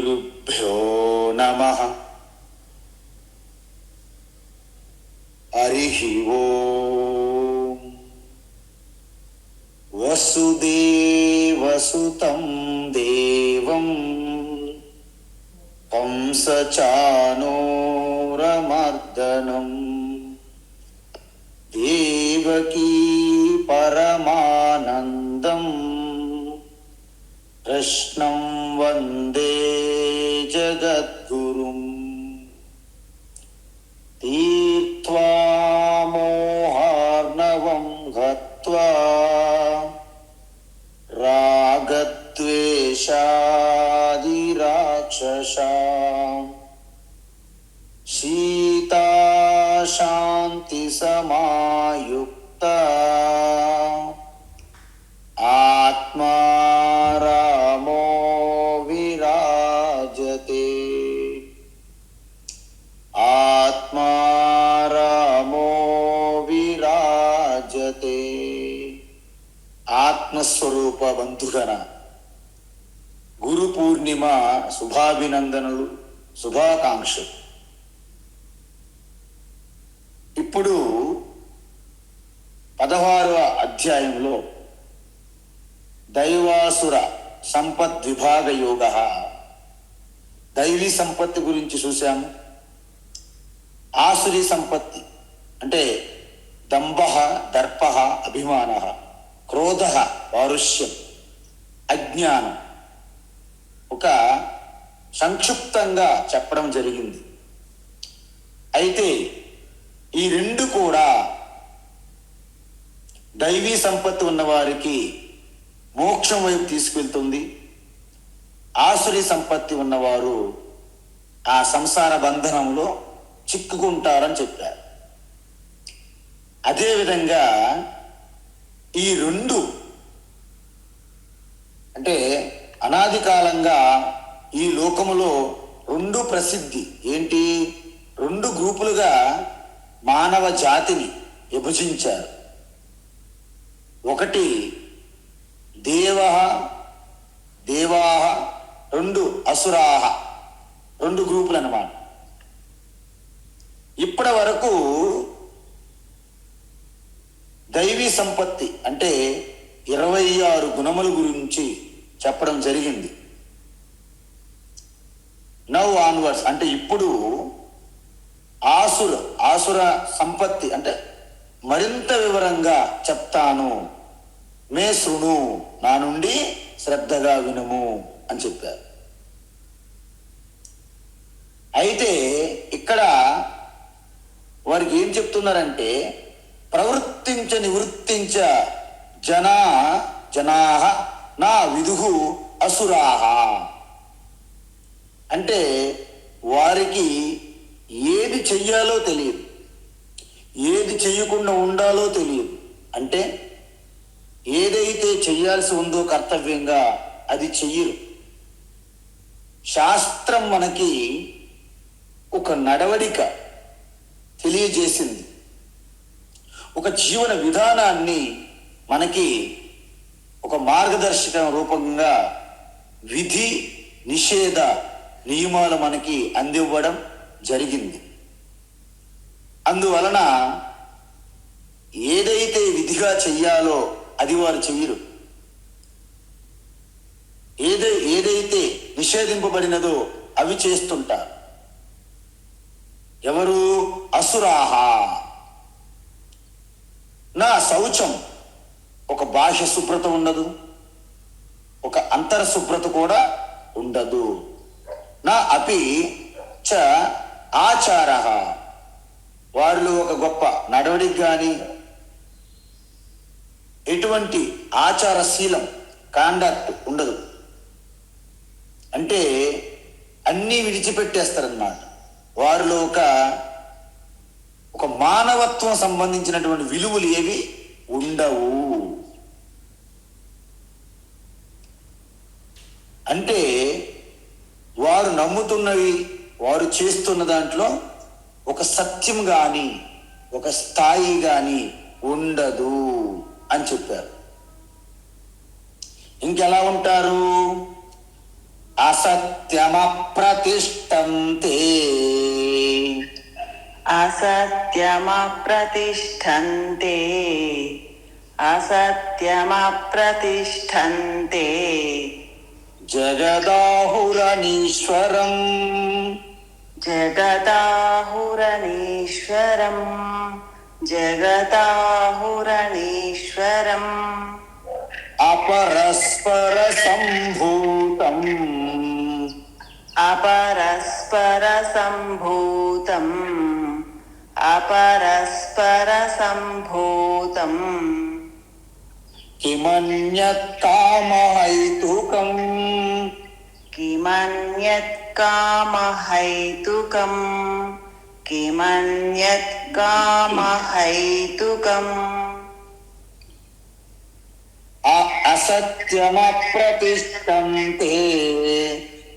శ్రీగురుభ్యో నమః. హరి ఓం. వసుదేవసుతం దేవం కంసచానూరమర్దనం దేవకీ పరమానందం కృష్ణం వందే జగద్గురుం. తీర్త్వా మోహార్ణవం హత్వా రాగద్వేషాది రాక్షసాం సీతా శాంతి సమాయుక్త ఆత్మా రామో విరాజతే. ఆత్మా రామో విరాజతే. ఆత్మస్వరూప బంధుగణ గురు పూర్ణిమ శుభాభినందనలు, శుభాకాంక్షలు. ఇప్పుడు 16వ అధ్యాయంలో దైవాసుర సంపద్విభాగ యోగ, దైవీ సంపత్తి గురించి చూశాము. ఆసురి సంపత్తి అంటే దంభ, దర్ప, అభిమాన, క్రోధ, పారుష్యం, అజ్ఞానం ఒక సంక్షిప్తంగా చెప్పడం జరిగింది. అయితే ఈ రెండు కూడా దైవీ సంపత్తి ఉన్నవారికి మోక్షం వైపు తీసుకెళ్తుంది. ఆసురి సంపత్తి ఉన్నవారు ఆ సంసార బంధనంలో చిక్కుకుంటారని చెప్పారు. అదేవిధంగా ఈ రెండు అంటే అనాది కాలంగా ఈ లోకములో రెండు ప్రసిద్ధి ఏంటి, రెండు గ్రూపులుగా మానవ జాతిని విభజించారు. ఒకటి దేవాహ, రెండు అసురాహ, రెండు గ్రూపులు అన్నమాట. ఇప్పటి వరకు దైవీ సంపత్తి అంటే 26 గుణముల గురించి చెప్పడం జరిగింది. నౌ ఆన్వర్డ్స్ అంటే ఇప్పుడు ఆసుర సంపత్తి అంటే మరింత వివరంగా చెప్తాను. మే శృణు, నా నుండి శ్రద్ధగా వినుము అని చెప్పారు. అయితే ఇక్కడ వారికి ఏం చెప్తున్నారంటే ప్రవృత్తించ నివృత్తించ జనాః నా విదుహు అసురాః అంటే వారికి ఏది చెయ్యాలో తెలియదు, ఏది చెయ్యకుండా ఉండాలో తెలియదు. అంటే ఏదైతే చెయ్యాల్సి ఉందో కర్తవ్యంగా అది చెయ్యరు. శాస్త్రం మనకి ఒక నడవడిక తెలియజేసింది, ఒక జీవన విధానాన్ని మనకి ఒక మార్గదర్శక రూపంగా విధి నిషేధ నియమాలు మనకి అందివ్వడం జరిగింది. అందువలన ఏదైతే విధిగా చెయ్యాలో అది వారు చెయ్యరు, ఏదైతే నిషేధింపబడినదో అవి చేస్తుంటారు. ఎవరు? అసురాహ. నా శౌచం ఒక బాహ్య శుభ్రత ఉండదు, ఒక అంతర శుభ్రత కూడా ఉండదు. నా అపి చ ఆచార, వారిలో ఒక గొప్ప నడవడిక కానీ ఎటువంటి ఆచారశీలం కాండక్ట్ ఉండదు. అంటే అన్నీ విడిచిపెట్టేస్తారన్నమాట. వారిలో ఒక మానవత్వం సంబంధించినటువంటి విలువలు ఏవి ఉండవు. అంటే వారు నమ్ముతున్నవి, వారు చేస్తున్న దాంట్లో ఒక సత్యం కానీ ఒక స్థాయి కానీ ఉండదు అని చెప్పారు. ఇంకెలా ఉంటారు? ఆ అసత్యమప్రతిష్టంతే అసత్యమప్రతిష్టంతే అసత్యమప్రతిష్టంతే జగదాహురనీశ్వరం జగదాహురనీశ్వరం జగదాహురనీశ్వరం అపరస్పర సంభూతం అపరస్పర సంభూతం అపరస్పర సంభూతం కిమన్యత్ కామహైతుకం కిమన్యత్ కామహైతుకం కిమన్యత్ కామహైతుకం అసత్యమప్రతిష్టంతే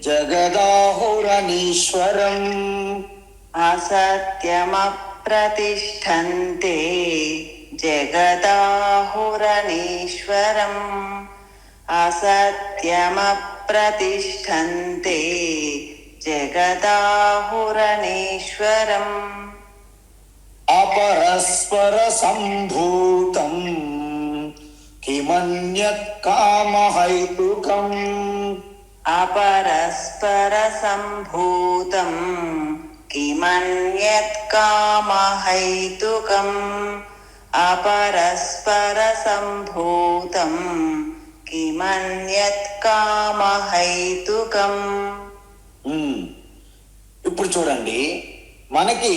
జగదాహురనీశ్వరం అసత్యమప్రతిష్టంతే జగదాహురనీశ్వరం అసత్యమప్రతిష్టంతే జగదాహురనీశ్వరం అపరస్పర సంభూతం కిమన్యత్ కామహైతుకం అపరస్పర సంభూతం కిమన్యత్ కామహైతుకం అపరస్పర సంభూతం కిమన్యత్ కామహైతుకం. ఇప్పుడు చూడండి, మనకి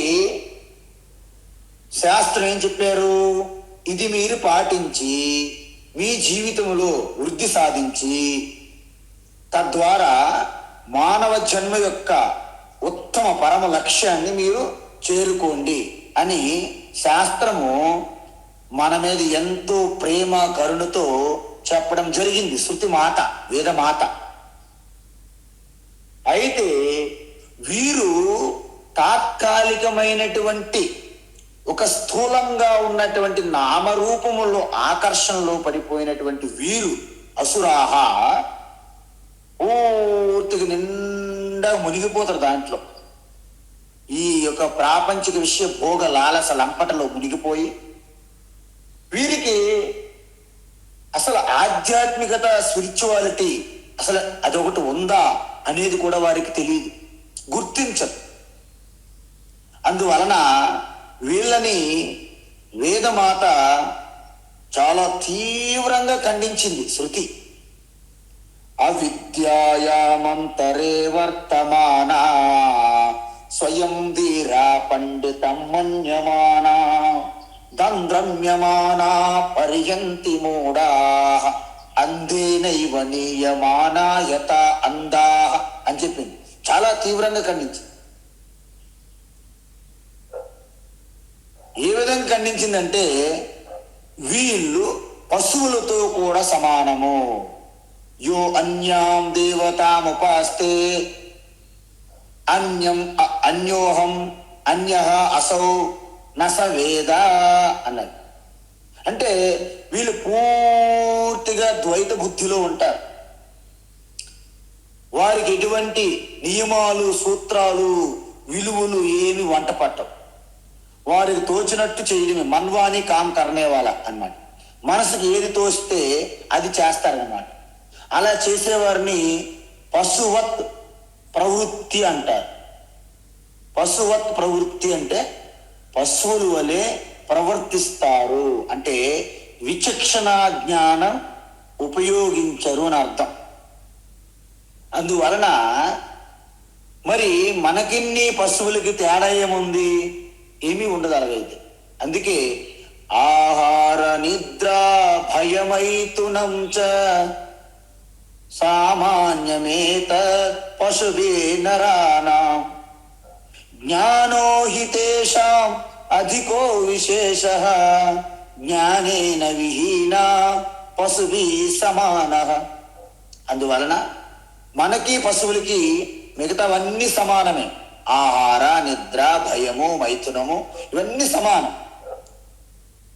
శాస్త్రం ఏం చెప్పారు? ఇది మీరు పాటించి మీ జీవితంలో వృద్ధి సాధించి తద్వారా మానవ జన్మ యొక్క ఉత్తమ పరమ లక్ష్యాన్ని మీరు చేరుకోండి అని శాస్త్రము మన మీద ఎంతో ప్రేమ కరుణతో చెప్పడం జరిగింది. శృతి మాత, వేదమాత. అయితే వీరు తాత్కాలికమైనటువంటి ఒక స్థూలంగా ఉన్నటువంటి నామరూపములో ఆకర్షణలో పడిపోయినటువంటి వీరు అసురాహ పూర్తిగా నిండా మునిగిపోతారు దాంట్లో. ఈ యొక్క ప్రాపంచిక విషయ భోగ లాలస లంపటలో మునిగిపోయి వీరికి అసలు ఆధ్యాత్మికత, స్పిరిచువాలిటీ అసలు అదొకటి ఉందా అనేది కూడా వారికి తెలియదు, గుర్తించరు. అందువలన వీళ్ళని వేదమాత చాలా తీవ్రంగా ఖండించింది శృతి. అవిద్యాయామంతరే వర్తమానా స్వయం ధీరా పండితం మన్యమానా దంద్రమ్యమానా పర్యంతి మూఢా అంధేనైవ నీయమానా యత అంధా అని చెప్పింది. చాలా తీవ్రంగా ఖండించింది. ఏ విధంగా ఖండించిందంటే, వీళ్ళు పశువులతో కూడా సమానము. యో అన్యాం దేవతాముపాస్తే అన్యోహం అన్యః అసౌ నస వేద అన్నది. అంటే వీళ్ళు పూర్తిగా ద్వైత బుద్ధిలో ఉంటారు. వారికి ఎటువంటి నియమాలు, సూత్రాలు, విలువలు ఏమి వంట పట్టవు. వారికి తోచినట్టు చేయడమే. మన్వాని కామ్ కర్నేవాల అన్నమాట. మనసుకి ఏది తోస్తే అది చేస్తారన్నమాట. అలా చేసేవారిని పశువత్ ప్రవృత్తి అంటారు. పశువత్ ప్రవృత్తి అంటే పశువుల వలె ప్రవర్తిస్తారు, అంటే విచక్షణ జ్ఞానం ఉపయోగించరు అని అర్థం. అందువలన మరి మనకిన్ని పశువులకి తేడా ఏముంది? ఏమీ ఉండదు అలాగైతే. అందుకే ఆహార నిద్ర భయమైతునం చ సామాన్యమేత పశువే నరాణాం జ్ఞానో హి తేషాం అధికో విశేషః జ్ఞానేన విహీనా పశుభి సమానః. అందువలన మనకి పశువులకి మిగతావన్నీ సమానమే. ఆహార, నిద్ర, భయము, మైథునము ఇవన్నీ సమానం.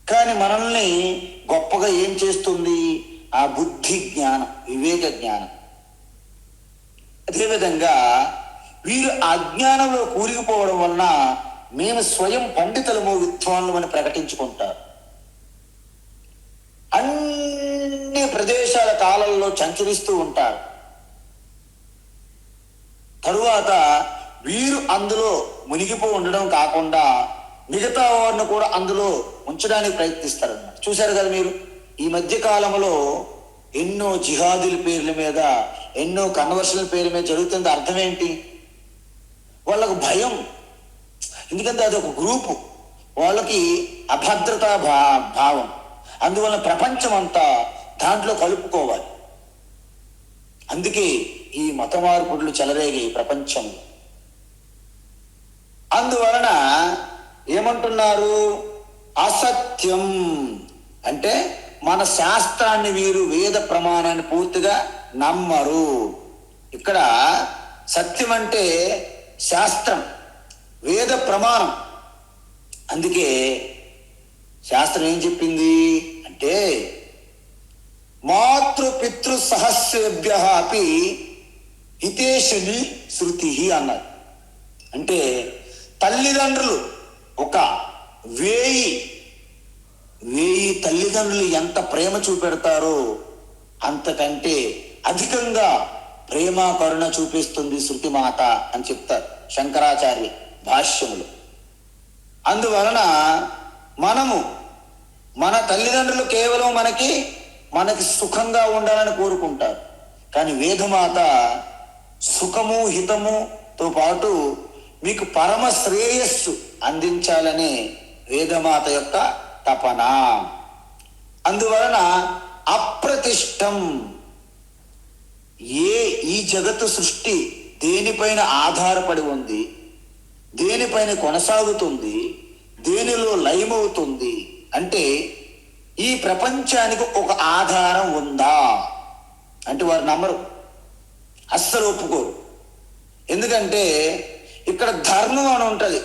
కానీ మనల్ని గొప్పగా ఏం చేస్తుంది? ఆ బుద్ధి జ్ఞానం, వివేక జ్ఞానం. అదేవిధంగా వీరు అజ్ఞానంలో కూరిగిపోవడం వలన మేము స్వయం పండితులము విద్వాన్లు అని ప్రకటించుకుంటారు. అన్ని ప్రదేశాల కాలంలో సంచరిస్తూ ఉంటారు. తరువాత వీరు అందులో మునిగిపో ఉండడం కాకుండా మిగతా వారిని కూడా అందులో ఉంచడానికి ప్రయత్నిస్తారు. చూశారు కదా మీరు, ఈ మధ్య కాలంలో ఎన్నో జిహాదుల పేర్ల మీద, ఎన్నో కన్వర్షన్ల పేర్ల మీద జరుగుతుంది. అర్థం ఏంటి? వాళ్ళకు భయం. ఎందుకంటే అది ఒక గ్రూపు, వాళ్ళకి అభద్రతా భావం. అందువల్ల ప్రపంచం అంతా దాంట్లో కలుపుకోవాలి. అందుకే ఈ మత మార్పులు చెలరేగాయి ప్రపంచం. అందువలన ఏమంటున్నారు? అసత్యం అంటే మన శాస్త్రాన్ని వీరు వేద ప్రమాణాన్ని పూర్తిగా నమ్మరు. ఇక్కడ సత్యం అంటే శాస్త్రం, వేద ప్రమాణం. అందుకే శాస్త్రం ఏం చెప్పింది అంటే మాతృపితృ సహస్రేభ్య అపి హితేషుని శృతి అన్నారు. అంటే తల్లిదండ్రులు ఒక వేయి తల్లిదండ్రులు ఎంత ప్రేమ చూపెడతారో అంతకంటే అధికంగా ప్రేమ కరుణ చూపిస్తుంది శృతి మాత అని చెప్తారు శంకరాచార్య భాష్యములు. అందువలన మనము మన తల్లిదండ్రులు కేవలం మనకి సుఖంగా ఉండాలని కోరుకుంటారు. కానీ వేదమాత సుఖము హితముతో పాటు మీకు పరమ శ్రేయస్సు అందించాలనే వేదమాత యొక్క తపన. అందువలన అప్రతిష్టం, ఈ జగత్తు సృష్టి దేనిపైన ఆధారపడి ఉంది, దేనిపైన కొనసాగుతుంది, దేనిలో లయమవుతుంది అంటే ఈ ప్రపంచానికి ఒక ఆధారం ఉందా అంటే వారు నమ్మరు, అస్సలు ఒప్పుకోరు. ఎందుకంటే ఇక్కడ ధర్మం అని ఉంటుంది.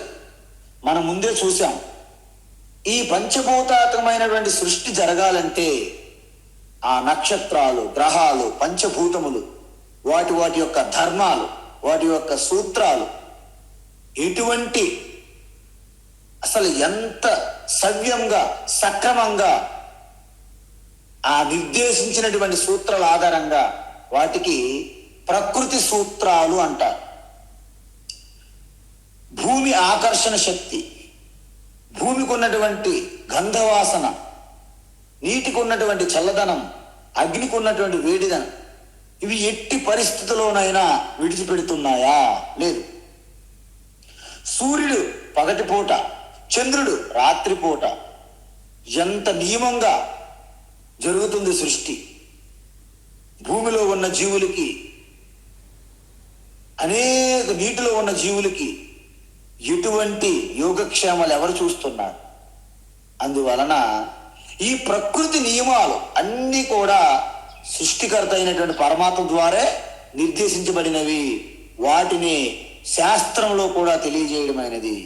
మనం ముందే చూసాం, ఈ పంచభూతాత్మకమైనటువంటి సృష్టి జరగాలంటే ఆ నక్షత్రాలు, గ్రహాలు, పంచభూతములు, వాటి యొక్క ధర్మాలు, వాటి యొక్క సూత్రాలు ఎటువంటి అసలు ఎంత సవ్యంగా సక్రమంగా ఆ నిర్దేశించినటువంటి సూత్రాల ఆధారంగా వాటికి ప్రకృతి సూత్రాలు అంటారు. భూమి ఆకర్షణ శక్తి, భూమికి ఉన్నటువంటి గంధవాసన, నీటికి ఉన్నటువంటి చల్లదనం, అగ్నికి ఉన్నటువంటి వేడిదనం, ఇవి ఎట్టి పరిస్థితుల్లోనైనా విడిచిపెడుతున్నాయా? లేదు. సూర్యుడు పగటిపూట, చంద్రుడు రాత్రిపూట ఎంత నియమంగా జరుగుతుంది సృష్టి. భూమిలో ఉన్న జీవులకి, అనేక నీటిలో ఉన్న జీవులకి ఎటువంటి యోగక్షేమాలు ఎవరు చూస్తున్నారు? అందువలన ఈ ప్రకృతి నియమాలు అన్నీ కూడా సృష్టికర్త అయినటువంటి పరమాత్మ ద్వారా నిర్దేశించబడినవి. వాటిని శాస్త్రంలో కూడా తెలియజేయడమైనది.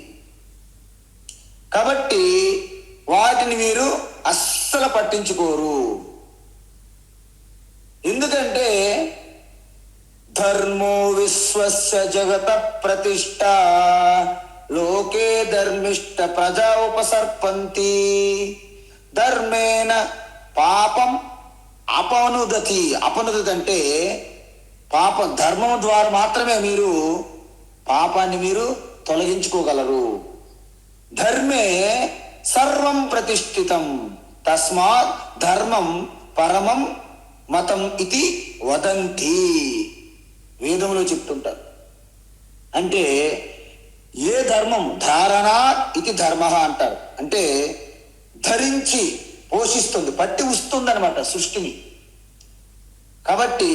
కాబట్టి వాటిని మీరు అస్సలు పట్టించుకోరు. ఎందుకంటే ధర్మో విశ్వస్య జగత ప్రతిష్ట లోకే ధర్మిష్ట ప్రజా ఉపసర్పంతి ధర్మేన పాపం అపనుదతి. అపనుదతి అంటే పాపం. ధర్మం ద్వారా మాత్రమే మీరు పాపాన్ని మీరు తొలగించుకోగలరు. ధర్మే సర్వం ప్రతిష్ఠితం తస్మాత్ ధర్మం పరమం మతం ఇది వదంతి. వేదంలో చెప్తుంటారు. అంటే ఏ ధర్మం ధారణాత్ ఇది ధర్మ అంటారు. అంటే ధరించి పోషిస్తుంది, పట్టి వస్తుంది అనమాట సృష్టిని. కాబట్టి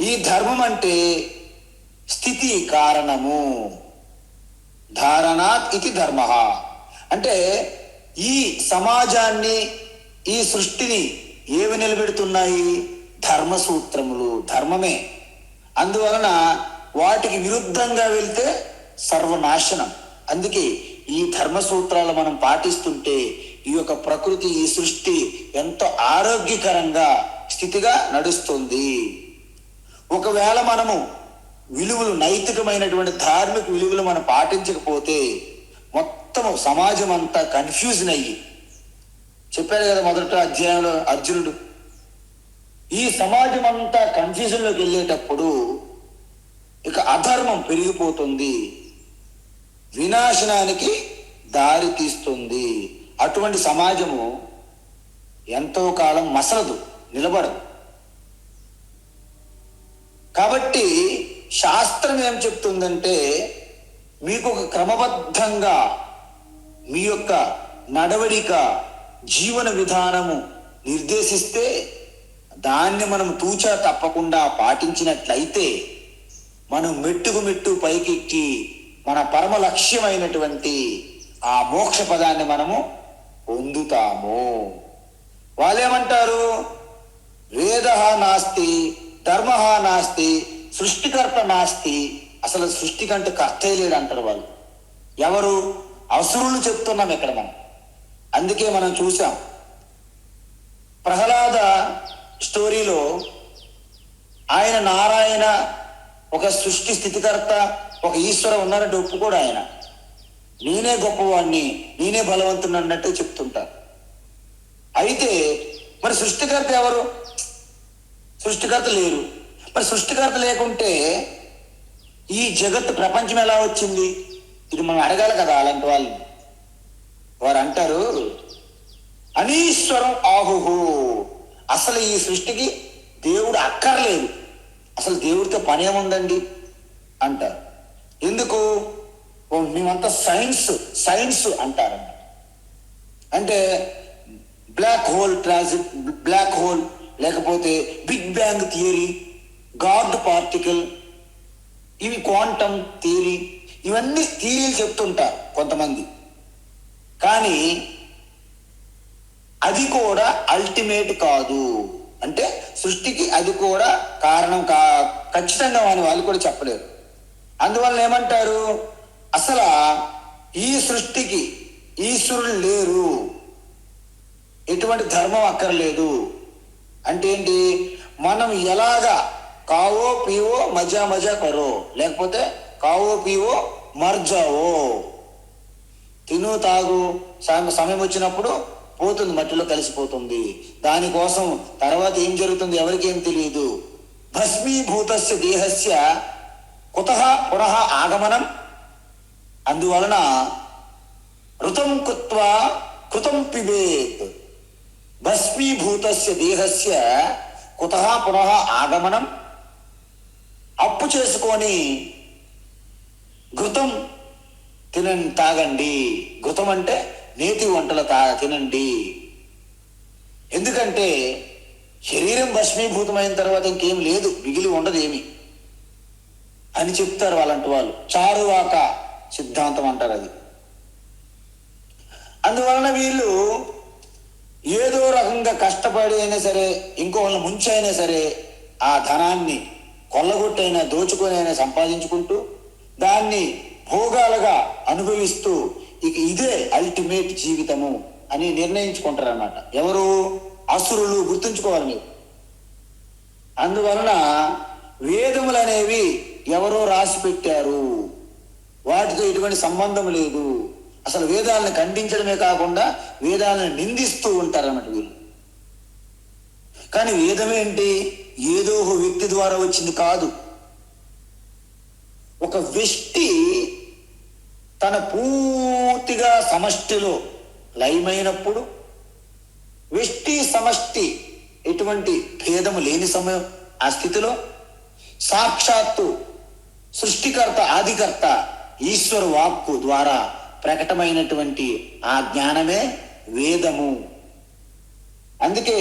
ఈ ధర్మం అంటే స్థితి కారణము. ధారణాత్ ఇది ధర్మ అంటే ఈ సమాజాన్ని, ఈ సృష్టిని ఏవి నిలబెడుతున్నాయి? ధర్మసూత్రములు, ధర్మమే. అందువలన వాటికి విరుద్ధంగా వెళ్తే సర్వనాశనం. అందుకే ఈ ధర్మసూత్రాలు మనం పాటిస్తుంటే ఈ యొక్క ప్రకృతి, ఈ సృష్టి ఎంతో ఆరోగ్యకరంగా స్థితిగా నడుస్తుంది. ఒకవేళ మనము విలువలు, నైతికమైనటువంటి ధార్మిక విలువలు మనం పాటించకపోతే మొత్తం సమాజం అంతా కన్ఫ్యూజన్ అయ్యి, చెప్పాడు కదా మొదట అధ్యాయంలో అర్జునుడు, ఈ సమాజం అంతా కన్ఫ్యూజన్లోకి వెళ్ళేటప్పుడు ఇక అధర్మం పెరిగిపోతుంది, వినాశనానికి దారి తీస్తుంది. అటువంటి సమాజము ఎంతో కాలం మసలదు, నిలబడదు. కాబట్టి శాస్త్రం ఏం చెప్తుందంటే, మీకు ఒక క్రమబద్ధంగా మీ యొక్క నడవడిక, జీవన విధానము నిర్దేశిస్తే దాన్ని మనం తూచా తప్పకుండా పాటించినట్లయితే మనం మెట్టుకు మెట్టు పైకెక్కి మన పరమ లక్ష్యమైనటువంటి ఆ మోక్ష పదాన్ని మనము పొందుతాము. వాళ్ళేమంటారు, వేద నాస్తి, ధర్మ నాస్తి, సృష్టికర్త నాస్తి, అసలు సృష్టి కంటే కర్తే లేడు అంటారు వాళ్ళు. ఎవరు? అసురులు చెప్తున్నాం ఇక్కడ మనం. అందుకే మనం చూసాం ప్రహ్లాద స్టోరీలో ఆయన నారాయణ ఒక సృష్టి స్థితికర్త, ఒక ఈశ్వర ఉన్నారంటే ఒప్పుకోడు ఆయన. నేనే గొప్పవాడిని, నేనే బలవంతుని అన్నట్టు చెప్తుంటారు. అయితే మరి సృష్టికర్త ఎవరు? సృష్టికర్త లేరు. మరి సృష్టికర్త లేకుంటే ఈ జగత్తు ప్రపంచం ఎలా వచ్చింది? ఇది మనం అడగాలి కదా అలాంటి వాళ్ళని. వారు అంటారు, అనీశ్వరం ఆహుహు, అసలు ఈ సృష్టికి దేవుడు అక్కర్లేదు, అసలు దేవుడితో పని ఏముందండి అంటారు. ఎందుకు? మేమంతా సైన్స్ అంటారన్నమాట. అంటే బ్లాక్ హోల్ లేకపోతే big bang theory, god particle, ఇవి క్వాంటమ్ థియరీ, ఇవన్నీ థియరీలు చెప్తుంటారు కొంతమంది. కానీ అది కూడా అల్టిమేట్ కాదు. అంటే సృష్టికి అది కూడా కారణం ఖచ్చితంగా అని వాళ్ళు కూడా చెప్పలేరు. అందువల్ల ఏమంటారు, అసలు ఈ సృష్టికి ఈశ్వరులు లేరు, ఎటువంటి ధర్మం అక్కర్లేదు. అంటే ఏంటి? మనం ఎలాగా కావో పీవో మజా కరో, లేకపోతే కావో పీవో మర్జావో, తిను తాగు, సమయం వచ్చినప్పుడు పోతుంది, మట్టిలో కలిసిపోతుంది. దానికోసం తర్వాత ఏం జరుగుతుంది ఎవరికి ఏం తెలియదు. భస్మీభూతస్య దేహస్య కుతః పునః ఆగమనం, అందువలన ఋతం కృత్వా కృతం పిబేత్. భస్మీభూతస్య దేహస్య కుతః పునః ఆగమనం, అప్పు చేసుకొని ఘృతం తాగండి. ఘృతం అంటే నేతి వంటలు తినండి. ఎందుకంటే శరీరం భస్మీభూతమైన తర్వాత ఇంకేం లేదు, మిగిలి ఉండదు ఏమి అని చెప్తారు వాళ్ళంటి వాళ్ళు. చారువాక సిద్ధాంతం అంటారు అది. అందువలన వీళ్ళు ఏదో రకంగా కష్టపడి అయినా సరే, ఇంకో వాళ్ళని ముంచి అయినా సరే, ఆ ధనాన్ని కొల్లగొట్టైనా దోచుకొని అయినా సంపాదించుకుంటూ దాన్ని భోగాలుగా అనుభవిస్తూ ఇక ఇదే అల్టిమేట్ జీవితము అని నిర్ణయించుకుంటారు అన్నమాట. ఎవరు? అసురులు. గుర్తుంచుకోవాలి మీరు. అందువలన వేదములు అనేవి ఎవరో రాసి పెట్టారు, వాటితో ఎటువంటి సంబంధం లేదు. అసలు వేదాలను ఖండించడమే కాకుండా వేదాలను నిందిస్తూ ఉంటారు అన్నమాట వీళ్ళు. కానీ వేదమేంటి? ఏదో ఒక వ్యక్తి ద్వారా వచ్చింది కాదు. ఒక వ్యక్తి తన పూర్తిగా సమష్టిలో లయమైనప్పుడు, వ్యష్టి సమష్టి ఎటువంటి భేదము లేని సమయం, ఆ స్థితిలో సాక్షాత్తు సృష్టికర్త ఆదికర్త ఈశ్వర వాక్కు ద్వారా ప్రకటమైనటువంటి ఆ జ్ఞానమే వేదము. అందుకే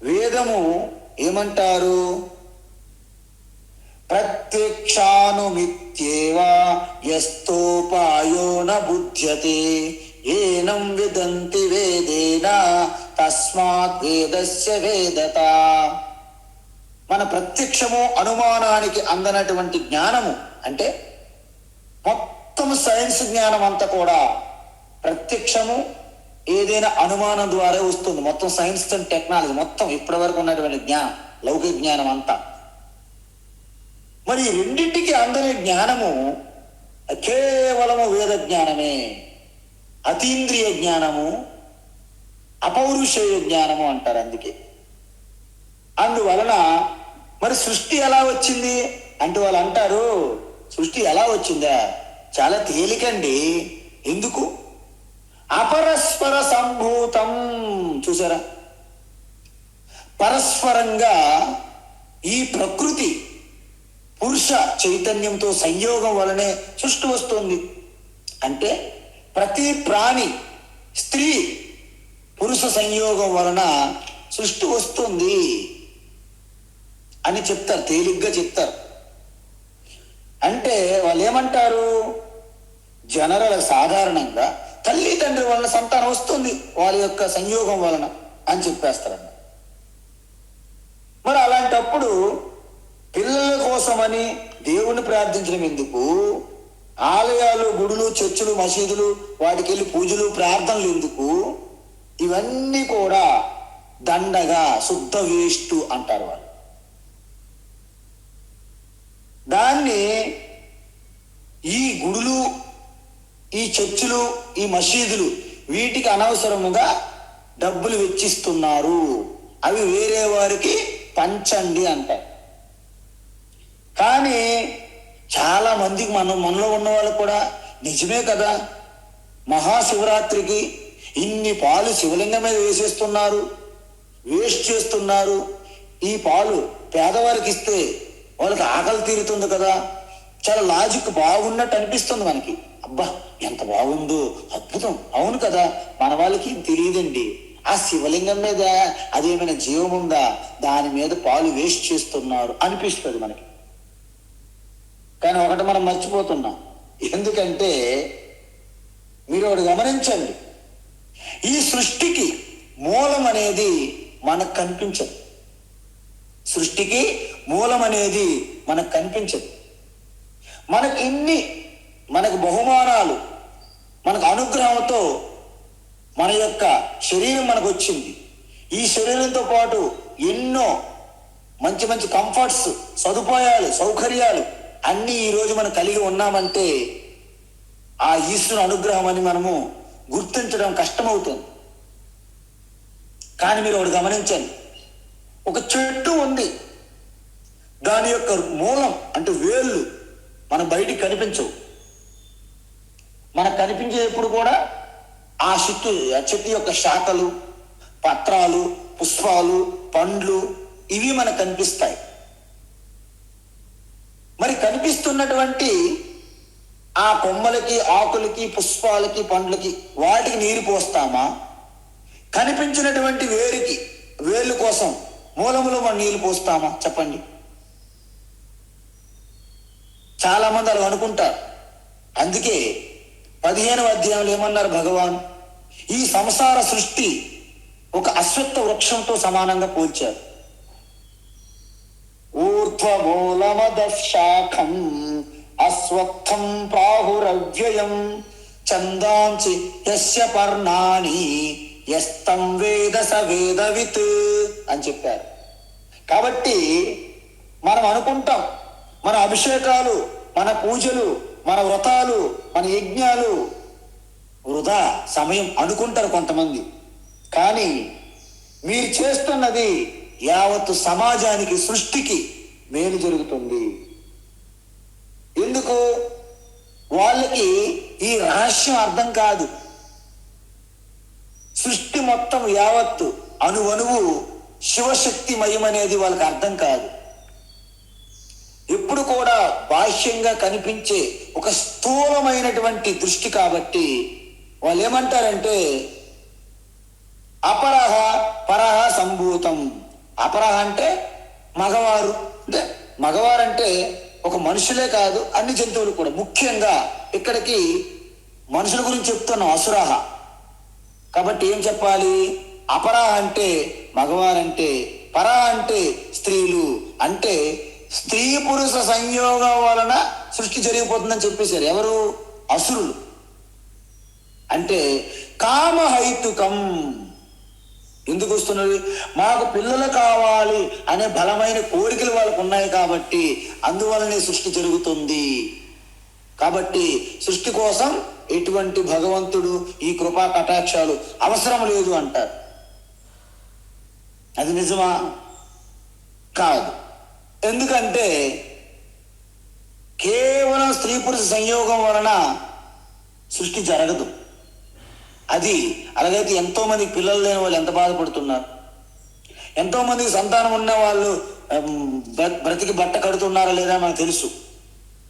వేదము ఏమంటారు? ప్రత్యక్షానుమిత్యేవ యస్తోపాయో న బుధ్యతే ఏనం విదంతి వేదేన తస్మాత్ వేదస్య వేదత. మన ప్రత్యక్షము అనుమానానికి అందనటువంటి జ్ఞానము అంటే మొత్తం సైన్స్ జ్ఞానం అంతా కూడా ప్రత్యక్షము ఏదైనా అనుమానం ద్వారా వస్తుంది. మొత్తం సైన్స్ అండ్ టెక్నాలజీ మొత్తం ఇప్పటి వరకు ఉన్నటువంటి జ్ఞానం, లౌకిక జ్ఞానం అంతా. మరి ఈ రెండింటికి అందని జ్ఞానము కేవలము వేద జ్ఞానమే, అతీంద్రియ జ్ఞానము, అపౌరుషేయ జ్ఞానము అంటారు. అందుకే అందువలన మరి సృష్టి ఎలా వచ్చింది అంటే వాళ్ళు అంటారు, సృష్టి ఎలా వచ్చిందా, చాలా తేలికండి. ఎందుకు? అపరస్పర సంభూతం. చూసారా, పరస్పరంగా ఈ ప్రకృతి పురుష చైతన్యంతో సంయోగం వలనే సృష్టి వస్తుంది. అంటే ప్రతి ప్రాణి స్త్రీ పురుష సంయోగం వలన సృష్టి వస్తుంది అని చెప్తారు, తేలిగ్గా చెప్తారు. అంటే వాళ్ళు ఏమంటారు, జనరల్ సాధారణంగా తల్లి తండ్రి వలన సంతానం వస్తుంది వాళ్ళ యొక్క సంయోగం వలన అని చెప్పేస్తారన్న. మరి అలాంటప్పుడు పిల్లల కోసమని దేవుణ్ణి ప్రార్థించడం ఎందుకు? ఆలయాలు, గుడులు, చర్చిలు, మసీదులు వాటికి వెళ్ళి పూజలు, ప్రార్థనలు ఎందుకు? ఇవన్నీ కూడా దండగా, శుద్ధ వేస్ట్ అంటారు వాళ్ళు. దాన్ని ఈ గుడులు, ఈ చర్చిలు, ఈ మసీదులు వీటికి అనవసరముగా డబ్బులు వెచ్చిస్తున్నారు, అవి వేరే వారికి పంచండి అంటారు. కానీ చాలా మందికి మనలో ఉన్న వాళ్ళు కూడా నిజమే కదా, మహాశివరాత్రికి ఇన్ని పాలు శివలింగం మీద వేసేస్తున్నారు, వేస్ట్ చేస్తున్నారు. ఈ పాలు పేదవారికి ఇస్తే వాళ్ళకి ఆకలి తీరుతుంది కదా, చాలా లాజిక్ బాగున్నట్టు అనిపిస్తుంది మనకి. అబ్బా ఎంత బాగుందో, అద్భుతం, అవును కదా. మన వాళ్ళకి తెలియదండి, ఆ శివలింగం మీద అదేమైనా జీవం ఉందా, దాని మీద పాలు వేస్ట్ చేస్తున్నారు అనిపిస్తుంది మనకి. కానీ ఒకటి మనం మర్చిపోతున్నాం. ఎందుకంటే మీరు ఒకటి గమనించండి, ఈ సృష్టికి మూలం అనేది మనకు కనిపించదు. సృష్టికి మూలం అనేది మనకు కనిపించదు. మనకు బహుమానాలు, మనకు అనుగ్రహంతో మన యొక్క శరీరం మనకు వచ్చింది. ఈ శరీరంతో పాటు ఎన్నో మంచి మంచి కంఫర్ట్స్, సదుపాయాలు, సౌకర్యాలు అన్నీ ఈరోజు మనం కలిగి ఉన్నామంటే ఆ ఈశ్వరుని అనుగ్రహం అని మనము గుర్తించడం కష్టమవుతుంది. కానీ మీరు ఒకటి గమనించండి, ఒక చెట్టు ఉంది, దాని యొక్క మూలం అంటే వేళ్ళు మన బయటికి కనిపించవు. మనకు కనిపించేప్పుడు కూడా ఆ చెట్టు యొక్క శాఖలు, పత్రాలు, పుష్పాలు, పండ్లు ఇవి మనకు కనిపిస్తాయి. మరి కనిపిస్తున్నటువంటి ఆ కొమ్మలకి, ఆకులకి, పుష్పాలకి, పండ్లకి వాటికి నీరు పోస్తామా? కనిపించినటువంటి వేళ్ళు కోసం మూలములో మనం నీళ్లు పోస్తామా? చెప్పండి. చాలా మంది అలా అనుకుంటారు. అందుకే 15వ అధ్యాయంలో ఏమన్నారు భగవాన్, ఈ సంసార సృష్టి ఒక అశ్వత్థ వృక్షంతో సమానంగా పోల్చారు. ఊర్ధ్వమూలమదశాఖం అశ్వత్థం ప్రాహురవ్యయం చందాంసి యస్య పర్ణాని యస్తం వేద స వేదవిత్ అని చెప్పారు. కాబట్టి మనం అనుకుంటాం మన అభిషేకాలు, మన పూజలు, మన వ్రతాలు, మన యజ్ఞాలు వృధా సమయం అనుకుంటారు కొంతమంది. కానీ మీరు చేస్తున్నది యావత్తు సమాజానికి, సృష్టికి మేలు జరుగుతుంది. ఎందుకు? వాళ్ళకి ఈ రహస్యం అర్థం కాదు. సృష్టి మొత్తం యావత్తు అణువణువు శివశక్తిమయం అనేది వాళ్ళకి అర్థం కాదు. ఎప్పుడు కూడా బాహ్యంగా కనిపించే ఒక స్థూలమైనటువంటి దృష్టి. కాబట్టి వాళ్ళు ఏమంటారంటే అపరహ పరహ సంభూతం. అపరహ అంటే మగవారు, అంటే మగవారు అంటే ఒక మనుషులే కాదు, అన్ని జంతువులు కూడా. ముఖ్యంగా ఇక్కడికి మనుషుల గురించి చెప్తున్నాం, అసురహ. కాబట్టి ఏం చెప్పాలి? అపరహ అంటే మగవారంటే, పరహ అంటే స్త్రీలు. అంటే స్త్రీ పురుష సంయోగం వలన సృష్టి జరిగిపోతుందని చెప్పేశారు. ఎవరు? అసురులు. అంటే కామహైతుకం, ఎందుకు వస్తున్నది? మాకు పిల్లలు కావాలి అనే బలమైన కోరికలు వాళ్ళకు ఉన్నాయి కాబట్టి అందువలనే సృష్టి జరుగుతుంది. కాబట్టి సృష్టి కోసం ఎటువంటి భగవంతుడు ఈ కృపా కటాక్షాలు అవసరం లేదు అంటారు. అది నిజమా? కాదు. ఎందుకంటే కేవలం స్త్రీ పురుష సంయోగం వలన సృష్టి జరగదు. అది అలాగైతే ఎంతో మంది పిల్లలు లేని వాళ్ళు ఎంత బాధపడుతున్నారు, ఎంతో మందికి సంతానం ఉన్న వాళ్ళు బ్రతికి బట్ట కడుతున్నారా లేదా మనకు తెలుసు.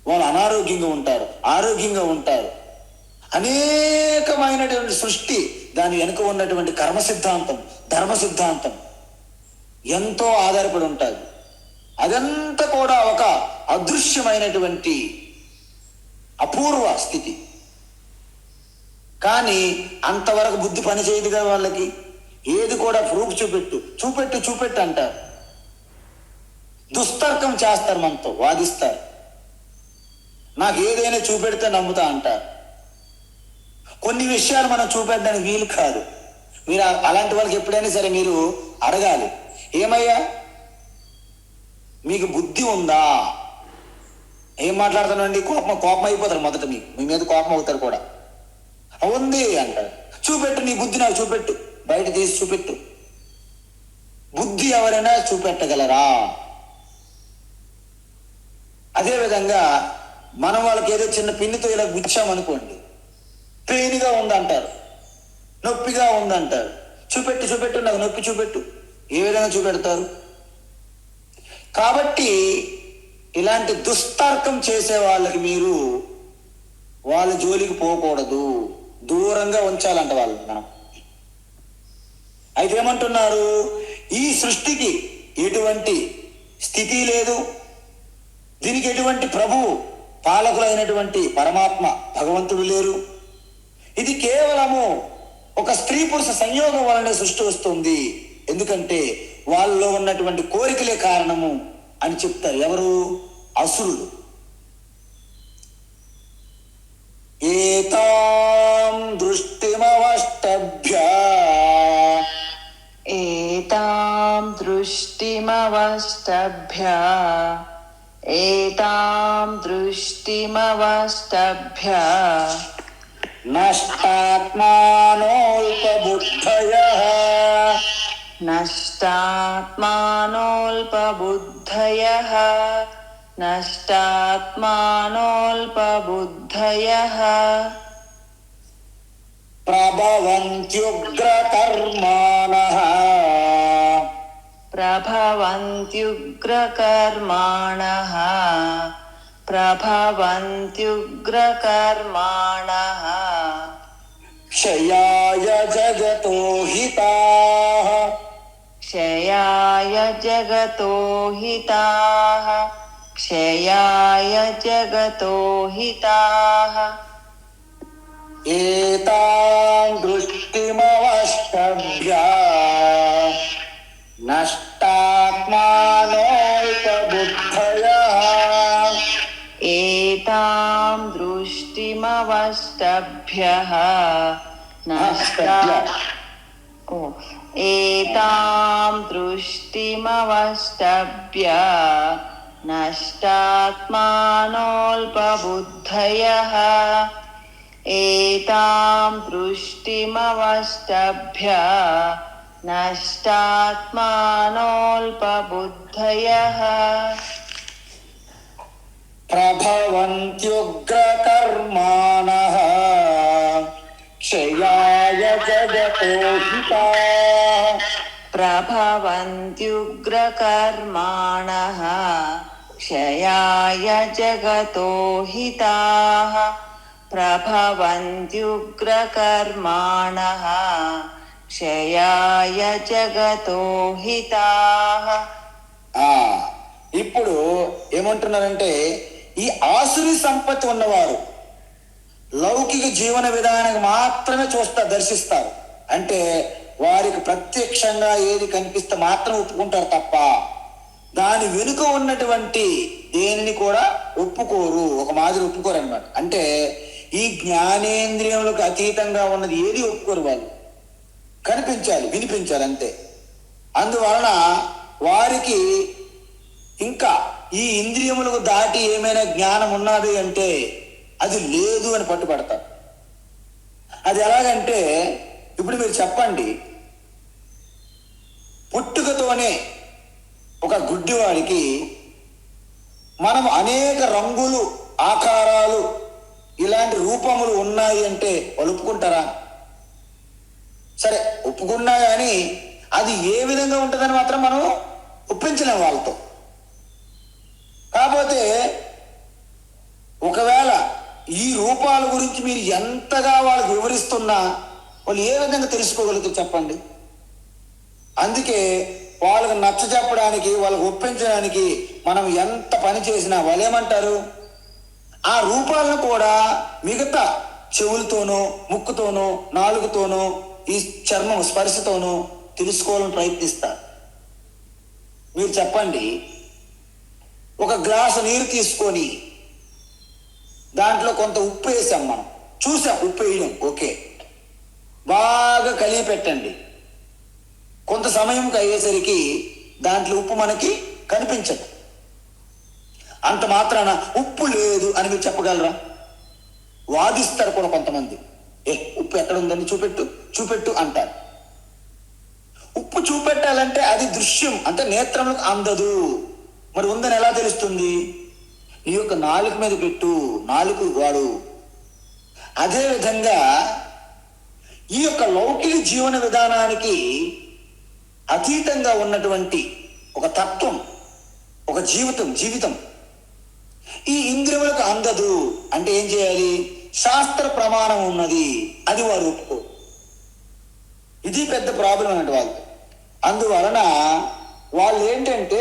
వాళ్ళు అనారోగ్యంగా ఉంటారు, ఆరోగ్యంగా ఉంటారు. అనేకమైనటువంటి సృష్టి దాని వెనుక ఉన్నటువంటి కర్మ సిద్ధాంతం, ధర్మ సిద్ధాంతం ఎంతో ఆధారపడి ఉంటుంది. అదంతా కూడా ఒక అదృశ్యమైనటువంటి అపూర్వ స్థితి. కానీ అంతవరకు బుద్ధి పనిచేయదు కదా వాళ్ళకి. ఏది కూడా ప్రూఫ్ చూపెట్టు అంటారు. దుస్తర్కం చేస్తారు, మనతో వాదిస్తారు. నాకు ఏదైనా చూపెడితే నమ్ముతా అంటారు. కొన్ని విషయాలు మనం చూపెట్టడానికి వీలు కాదు. మీరు అలాంటి వాళ్ళకి ఎప్పుడైనా సరే మీరు అడగాలి, ఏమయ్యా మీకు బుద్ధి ఉందా? ఏం మాట్లాడుతానండి? కోపం అయిపోతారు. మొదట మీ మీద కోపం అవుతారు కూడా. ఉంది అంటారు. చూపెట్టు, నీ బుద్ధి నాకు చూపెట్టు, బయట తీసి చూపెట్టు. బుద్ధి ఎవరైనా చూపెట్టగలరా? అదేవిధంగా మనం వాళ్ళకి ఏదో చిన్న పిన్నితో ఇలా గుచ్చామనుకోండి, పెయిన్గా ఉందంటారు, నొప్పిగా ఉందంటారు. చూపెట్టు, నాకు నొప్పి చూపెట్టు. ఏ విధంగా చూపెడతారు? కాబట్టి ఇలాంటి దుస్తర్కం చేసే వాళ్ళకి మీరు వాళ్ళ జోలికి పోకూడదు, దూరంగా ఉంచాలంట వాళ్ళు. మనం అయితే ఏమంటున్నారు? ఈ సృష్టికి ఎటువంటి స్థితి లేదు, దీనికి ఎటువంటి ప్రభువు పాలకులైనటువంటి పరమాత్మ భగవంతుడు లేరు. ఇది కేవలము ఒక స్త్రీ పురుష సంయోగం వలనే సృష్టి వస్తుంది. ఎందుకంటే వాళ్ళలో ఉన్నటువంటి కోరికలే కారణము అని చెప్తారు. ఎవరు? అసురులు. ఏతాం దృష్టిమవష్టభ్య నష్టాత్మానోల్పబుద్ధయః ప్రభవంత్యుగ్రకర్మాణః క్షయాయ జగతో హితాః ఏతాం దృష్టిమవష్టభ్య నష్టాత్మానోల్పబుద్ధయః ప్రభవంత్యుగ్రకర్మాణః క్షయాయ జగతో హితాః ఇప్పుడు ఏమంటున్నారంటే ఈ ఆసురి సంపత్తి ఉన్నవారు లౌకిక జీవన విధానానికి మాత్రమే దర్శిస్తారు. అంటే వారికి ప్రత్యక్షంగా ఏది కనిపిస్తే మాత్రం ఒప్పుకుంటారు తప్ప దాని వెనుక ఉన్నటువంటి దేనిని కూడా ఒప్పుకోరు. ఒక మాదిరి ఒప్పుకోరు అన్నమాట. అంటే ఈ జ్ఞానేంద్రియములకు అతీతంగా ఉన్నది ఏది ఒప్పుకోరు వాళ్ళు. కనిపించాలి, వినిపించాలి అంతే. అందువలన వారికి ఇంకా ఈ ఇంద్రియములకు దాటి ఏమైనా జ్ఞానం ఉన్నది అంటే అది లేదు అని పట్టుపడతారు. అది ఎలాగంటే ఇప్పుడు మీరు చెప్పండి, పుట్టుకతోనే ఒక గుడ్డివాడికి మనం అనేక రంగులు, ఆకారాలు, ఇలాంటి రూపములు ఉన్నాయి అంటే వాళ్ళు ఒప్పుకుంటారా? సరే ఒప్పుకున్నా కానీ అది ఏ విధంగా ఉంటుందని మాత్రం మనం ఒప్పించలేం వాళ్ళతో. కాకపోతే ఒకవేళ ఈ రూపాల గురించి మీరు ఎంతగా వాళ్ళకి వివరిస్తున్నా వాళ్ళు ఏ విధంగా తెలుసుకోగలుగుతారు చెప్పండి? అందుకే వాళ్ళకి నచ్చ చెప్పడానికి, వాళ్ళకి ఒప్పించడానికి మనం ఎంత పని చేసినా వాళ్ళు ఏమంటారు, ఆ రూపాలను కూడా మిగతా చెవులతోనో, ముక్కుతోనో, నాలుగుతోనో, ఈ చర్మం స్పర్శతోనో తెలుసుకోవాలని ప్రయత్నిస్తారు. మీరు చెప్పండి, ఒక గ్లాసు నీరు తీసుకొని దాంట్లో కొంత ఉప్పు వేసాం, మనం చూసాం ఉప్పు వేయడం, ఓకే, బాగా కలిగి పెట్టండి. కొంత సమయంకి అయ్యేసరికి దాంట్లో ఉప్పు మనకి కనిపించదు. అంత మాత్రాన ఉప్పు లేదు అని మీరు చెప్పగలరా? వాదిస్తారు కూడా కొంతమంది, ఉప్పు ఎక్కడ ఉందని చూపెట్టు చూపెట్టు అంటారు. ఉప్పు చూపెట్టాలంటే అది దృశ్యం, అంటే నేత్రములకు అందదు. మరి ఉందని ఎలా తెలుస్తుంది? నీ యొక్క నాలుక మీద పెట్టు, నాలుగు వాడు. అదేవిధంగా ఈ యొక్క లౌకిక జీవన విధానానికి అతీతంగా ఉన్నటువంటి ఒక తత్వం, ఒక జీవితం ఈ ఇంద్రియములకు అందదు అంటే ఏం చేయాలి? శాస్త్ర ప్రమాణం ఉన్నది, అది వారు ఒప్పుకో. ఇది పెద్ద ప్రాబ్లం అన్నట్టు వాళ్ళు. అందువలన వాళ్ళు ఏంటంటే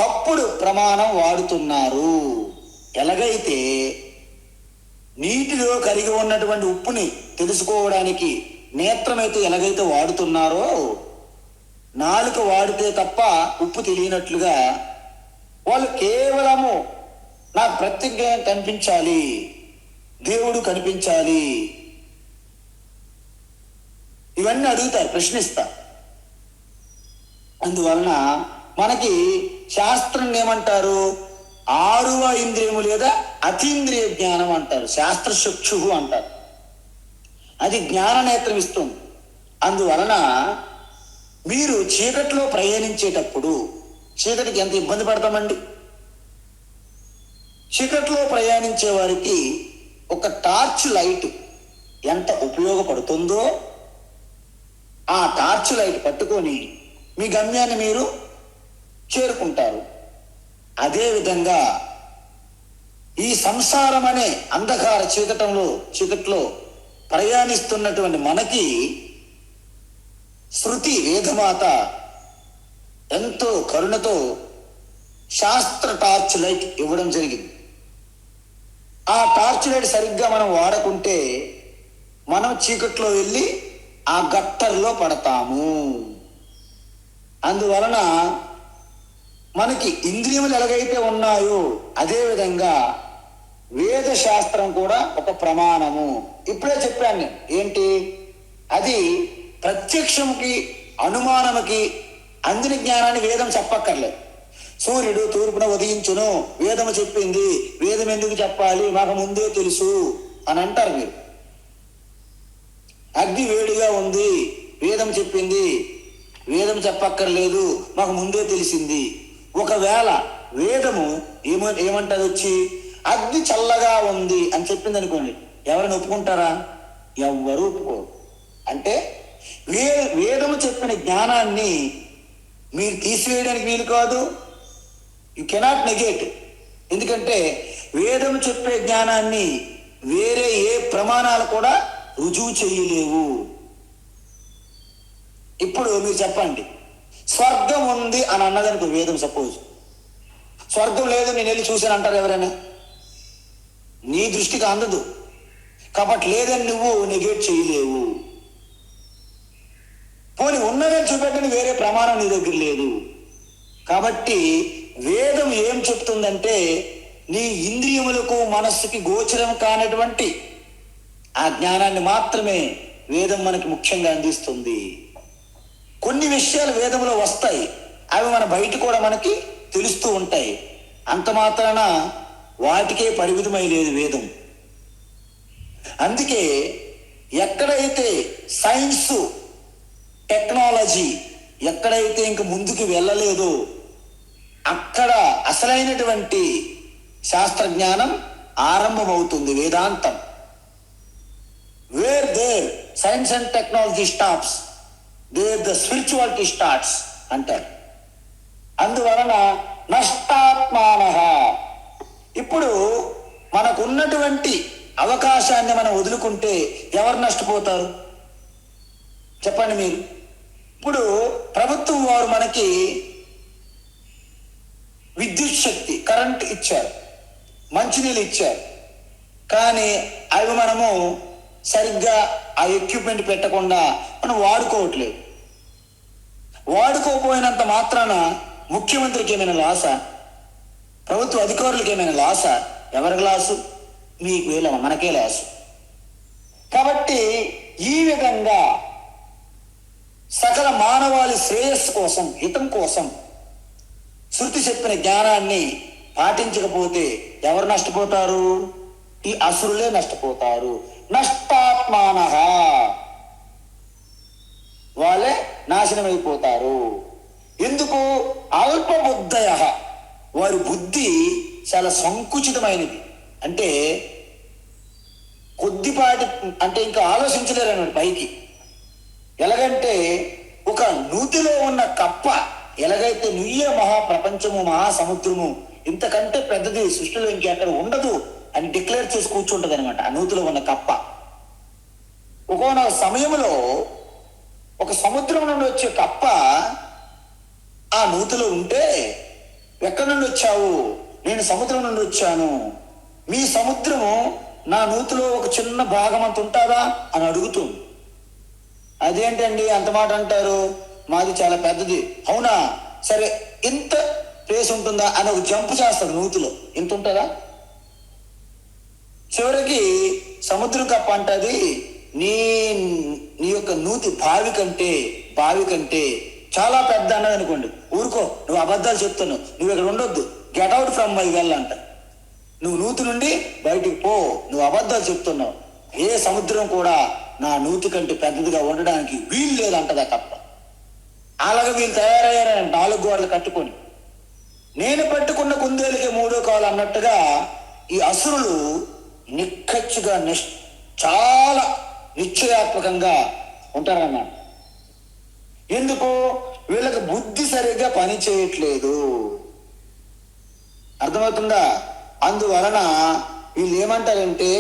తప్పుడు ప్రమాణం వాడుతున్నారు. ఎలాగైతే నీటిలో కరిగి ఉన్నటువంటి ఉప్పుని తెలుసుకోవడానికి నేత్రమైతే ఎలాగైతే వాడుతున్నారో, నాలుక వాడితే తప్ప ఉప్పు తెలియనట్లుగా వాళ్ళు కేవలము నాకు ప్రత్యేకంగా కనిపించాలి, దేవుడు కనిపించాలి, ఇవన్నీ అడుగుతారు, ప్రశ్నిస్తారు. అందువలన మనకి శాస్త్రం ఏమంటారు? 6వ ఇంద్రియము లేదా అతీంద్రియ జ్ఞానం అంటారు, శాస్త్ర చక్షు అంటారు. అది జ్ఞాన నేత్రం ఇస్తుంది. అందువలన మీరు చీకట్లో ప్రయాణించేటప్పుడు, చీకటికి ఎంత ఇబ్బంది పడతామండి. చీకట్లో ప్రయాణించే వారికి ఒక టార్చ్ లైట్ ఎంత ఉపయోగపడుతుందో, ఆ టార్చ్ లైట్ పట్టుకొని మీ గమ్యాన్ని మీరు చేరుకుంటారు. అదేవిధంగా ఈ సంసారం అనే అంధకార చీకట్లో ప్రయాణిస్తున్నటువంటి మనకి శృతి వేదమాత ఎంతో కరుణతో శాస్త్ర టార్చ్ లైట్ ఇవ్వడం జరిగింది. ఆ టార్చ్ లైట్ సరిగ్గా మనం వాడకుంటే మనం చీకట్లో వెళ్ళి ఆ గట్టర్లో పడతాము. అందువలన మనకి ఇంద్రియములు ఎలాగైతే ఉన్నాయో అదేవిధంగా వేద శాస్త్రం కూడా ఒక ప్రమాణము. ఇప్పుడే చెప్పాను నేను, ఏంటి అది? ప్రత్యక్షముకి అనుమానముకి అందిన జ్ఞానాన్ని వేదం చెప్పక్కర్లేదు. సూర్యుడు తూర్పున ఉదయించును, వేదము చెప్పింది, వేదం ఎందుకు చెప్పాలి, మాకు ముందే తెలుసు అని అంటారు మీరు. అగ్ని వేడిగా ఉంది, వేదం చెప్పింది, వేదం చెప్పక్కర్లేదు, మాకు ముందే తెలిసింది. ఒకవేళ వేదము ఏమంటారు వచ్చి అగ్ని చల్లగా ఉంది అని చెప్పింది అనుకోండి, ఎవరైనా ఒప్పుకుంటారా? ఎవ్వరూ ఒప్పుకోరు. అంటే వేదము చెప్పిన జ్ఞానాన్ని మీరు తీసివేయడానికి వీలు కాదు. You cannot negate. ఎందుకంటే వేదము చెప్పే జ్ఞానాన్ని వేరే ఏ ప్రమాణాలు కూడా రుజువు చేయలేవు. ఇప్పుడు మీరు చెప్పండి, స్వర్గం ఉంది అని అన్నదనుకో వేదం, సపోజ్ స్వర్గం లేదు నేను వెళ్ళి చూశాను అంటారు ఎవరైనా? నీ దృష్టికి అందదు కాబట్టి లేదని నువ్వు నెగేట్ చేయలేవు. పోనీ ఉన్నదని చూపెట్టని వేరే ప్రమాణం నీ దగ్గర లేదు. కాబట్టి వేదం ఏం చెప్తుందంటే నీ ఇంద్రియములకు మనస్సుకి గోచరం కానటువంటి ఆ జ్ఞానాన్ని మాత్రమే వేదం మనకి ముఖ్యంగా అందిస్తుంది. కొన్ని విషయాలు వేదంలో వస్తాయి, అవి మన బయట కూడా మనకి తెలుస్తూ ఉంటాయి. అంత మాత్రాన వాటికే పరిమితమై లేదు వేదం. అందుకే ఎక్కడైతే సైన్స్ టెక్నాలజీ ఎక్కడైతే ఇంక ముందుకు వెళ్ళలేదో అక్కడ అసలైనటువంటి శాస్త్రజ్ఞానం ఆరంభమవుతుంది, వేదాంతం. Where there science and technology stops, there the spirituality starts అంటారు. అందువలన నష్టాత్మాన. ఇప్పుడు మనకున్నటువంటి అవకాశాన్ని మనం వదులుకుంటే ఎవరు నష్టపోతారు చెప్పండి మీరు? ఇప్పుడు ప్రభుత్వం వారు మనకి విద్యుత్ శక్తి, కరెంట్ ఇచ్చారు, మంచినీళ్ళు ఇచ్చారు, కానీ అవి మనము సరిగ్గా ఆ ఎక్విప్మెంట్ పెట్టకుండా మనం వాడుకోవట్లేదు. వాడుకోకపోయినంత మాత్రాన ముఖ్యమంత్రికి ఏమైనా లాసా? ప్రభుత్వ అధికారులకు ఏమైనా లాసా? ఎవరికి లాసు? మీకు వేల మనకే లాసు. కాబట్టి ఈ విధంగా సకల మానవాళి శ్రేయస్సు కోసం, హితం కోసం శృతి చెప్పిన జ్ఞానాన్ని పాటించకపోతే ఎవరు నష్టపోతారు? ఈ అసురులే నష్టపోతారు. నష్టాత్మాన, వాళ్ళే నాశనమైపోతారు. ఎందుకు? అల్పబుద్ధయ, వారి బుద్ధి చాలా సంకుచితమైనది. అంటే కొద్దిపాటి, అంటే ఇంకా ఆలోచించలేరు అన్నాడు పైకి. ఎలాగంటే ఒక నూతిలో ఉన్న కప్ప ఎలాగైతే నుయ్యే మహాప్రపంచము, మహాసముద్రము, ఇంతకంటే పెద్దది సృష్టిలో ఇంకెక్కడ ఉండదు అని డిక్లేర్ చేసి కూర్చుంటది అనమాట ఆ నూతిలో ఉన్న కప్ప. ఒక్కొక్క సమయంలో ఒక సముద్రం నుండి వచ్చే కప్ప ఆ నూతిలో ఉంటే, ఎక్కడి నుండి వచ్చావు? నేను సముద్రం నుండి వచ్చాను. మీ సముద్రము నా నూతిలో ఒక చిన్న భాగం అంత ఉంటుందా అని అడుగుతుంది. అదేంటండి అంత మాట అంటారు? మాది చాలా పెద్దది. అవునా, సరే ఇంత ప్లేస్ ఉంటుందా అని ఒక జంప్ చేస్తుంది నూతిలో. ఇంత ఉంటుందా? చివరికి సముద్రం కప్ప అంటది, నీ యొక్క నూతి బావి కంటే చాలా పెద్ద అన్నది అనుకోండి. ఊరుకో, నువ్వు అబద్ధాలు చెప్తున్నావు, నువ్వు ఇక్కడ ఉండొద్దు, get out from my well అంట. నువ్వు నూతి నుండి బయటికి పో, నువ్వు అబద్ధాలు చెప్తున్నావు. ఏ సముద్రం కూడా నా నూతి కంటే పెద్దదిగా ఉండడానికి వీలు లేదంటదా కప్ప. అలాగే వీళ్ళు తయారయ్యారని 4 గోడలు కట్టుకొని, నేను పట్టుకున్న కుందేలుకి 3 కాలు అన్నట్టుగా ఈ అసురులు నిక్కచ్చిగా చాలా నిశ్చయాత్మకంగా ఉంటారన్నమాట. ఎందుకు? వీళ్ళకి బుద్ధి సరిగ్గా పని చేయట్లేదు. అర్థమవుతుందా? అందువలన వీళ్ళు ఏమంటారంటే,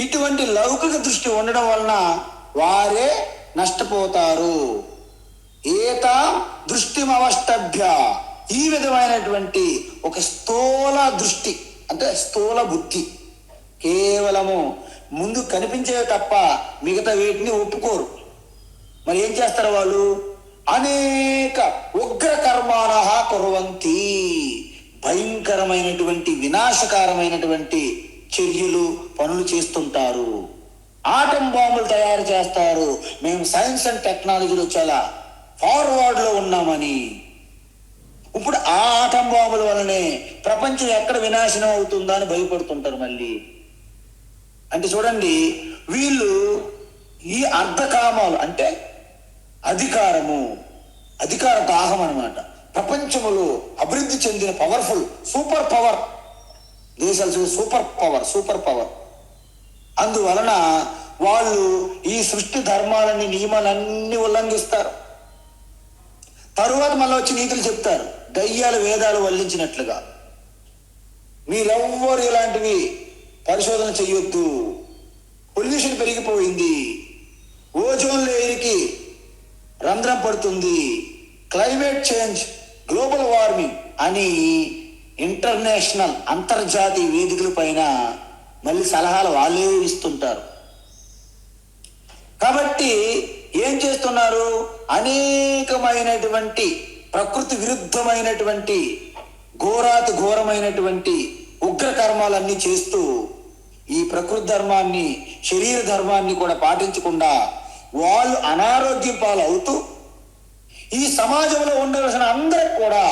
ఇటువంటి లౌకిక దృష్టి ఉండడం వలన వారే నష్టపోతారు. ఏత దృష్టిమవష్టభ్య, ఈ విధమైనటువంటి ఒక స్థూల దృష్టి, అంటే స్థూల బుద్ధి, కేవలము ముందు కనిపించేవి తప్ప మిగతా వీటిని ఒప్పుకోరు. మరి ఏం చేస్తారు వాళ్ళు? అనేక ఉగ్ర కర్మాణః కుర్వంతి, భయంకరమైనటువంటి వినాశకారమైనటువంటి చర్యలు, పనులు చేస్తుంటారు. ఆటం బాంబులు తయారు చేస్తారు. మేము సైన్స్ అండ్ టెక్నాలజీలో చాలా ఫార్వర్డ్ లో ఉన్నామని. ఇప్పుడు ఆ ఆటం బాంబుల వల్లనే ప్రపంచం ఎక్కడ వినాశనం అవుతుందా అని భయపడుతుంటారు మళ్ళీ. అంటే చూడండి, వీళ్ళు ఈ అర్ధకామాలు అంటే అధికార దాహం అన్నమాట. ప్రపంచంలో అభివృద్ధి చెందిన పవర్ఫుల్ సూపర్ పవర్ దేశాలు, సూపర్ పవర్. అందువలన వాళ్ళు ఈ సృష్టి ధర్మాలని, నియమాలన్నీ ఉల్లంఘిస్తారు. తరువాత మళ్ళీ వచ్చి నీతులు చెప్తారు, దయ్యాలు వేదాలు వల్లించినట్లుగా. మీరెవ్వరు ఇలాంటివి పరిశోధన చెయ్యొద్దు, పొల్యూషన్ పెరిగిపోయింది, ఓజోన్ లేయర్కి రంధ్రం పడుతుంది, క్లైమేట్ చేంజ్, గ్లోబల్ వార్మింగ్ అని ఇంటర్నేషనల్, అంతర్జాతీయ వేదికల పైన మళ్ళీ సలహాలు వాళ్ళే ఇస్తుంటారు. కాబట్టి ఏం చేస్తున్నారు? అనేకమైనటువంటి ప్రకృతి విరుద్ధమైనటువంటి ఘోరమైనటువంటి ఉగ్ర కర్మాలన్నీ చేస్తూ ఈ ప్రకృతి ధర్మాన్ని, శరీర ధర్మాన్ని కూడా పాటించకుండా వాళ్ళు అనారోగ్యం పాలు అవుతూ ఈ సమాజంలో ఉండవలసిన అందరికి కూడా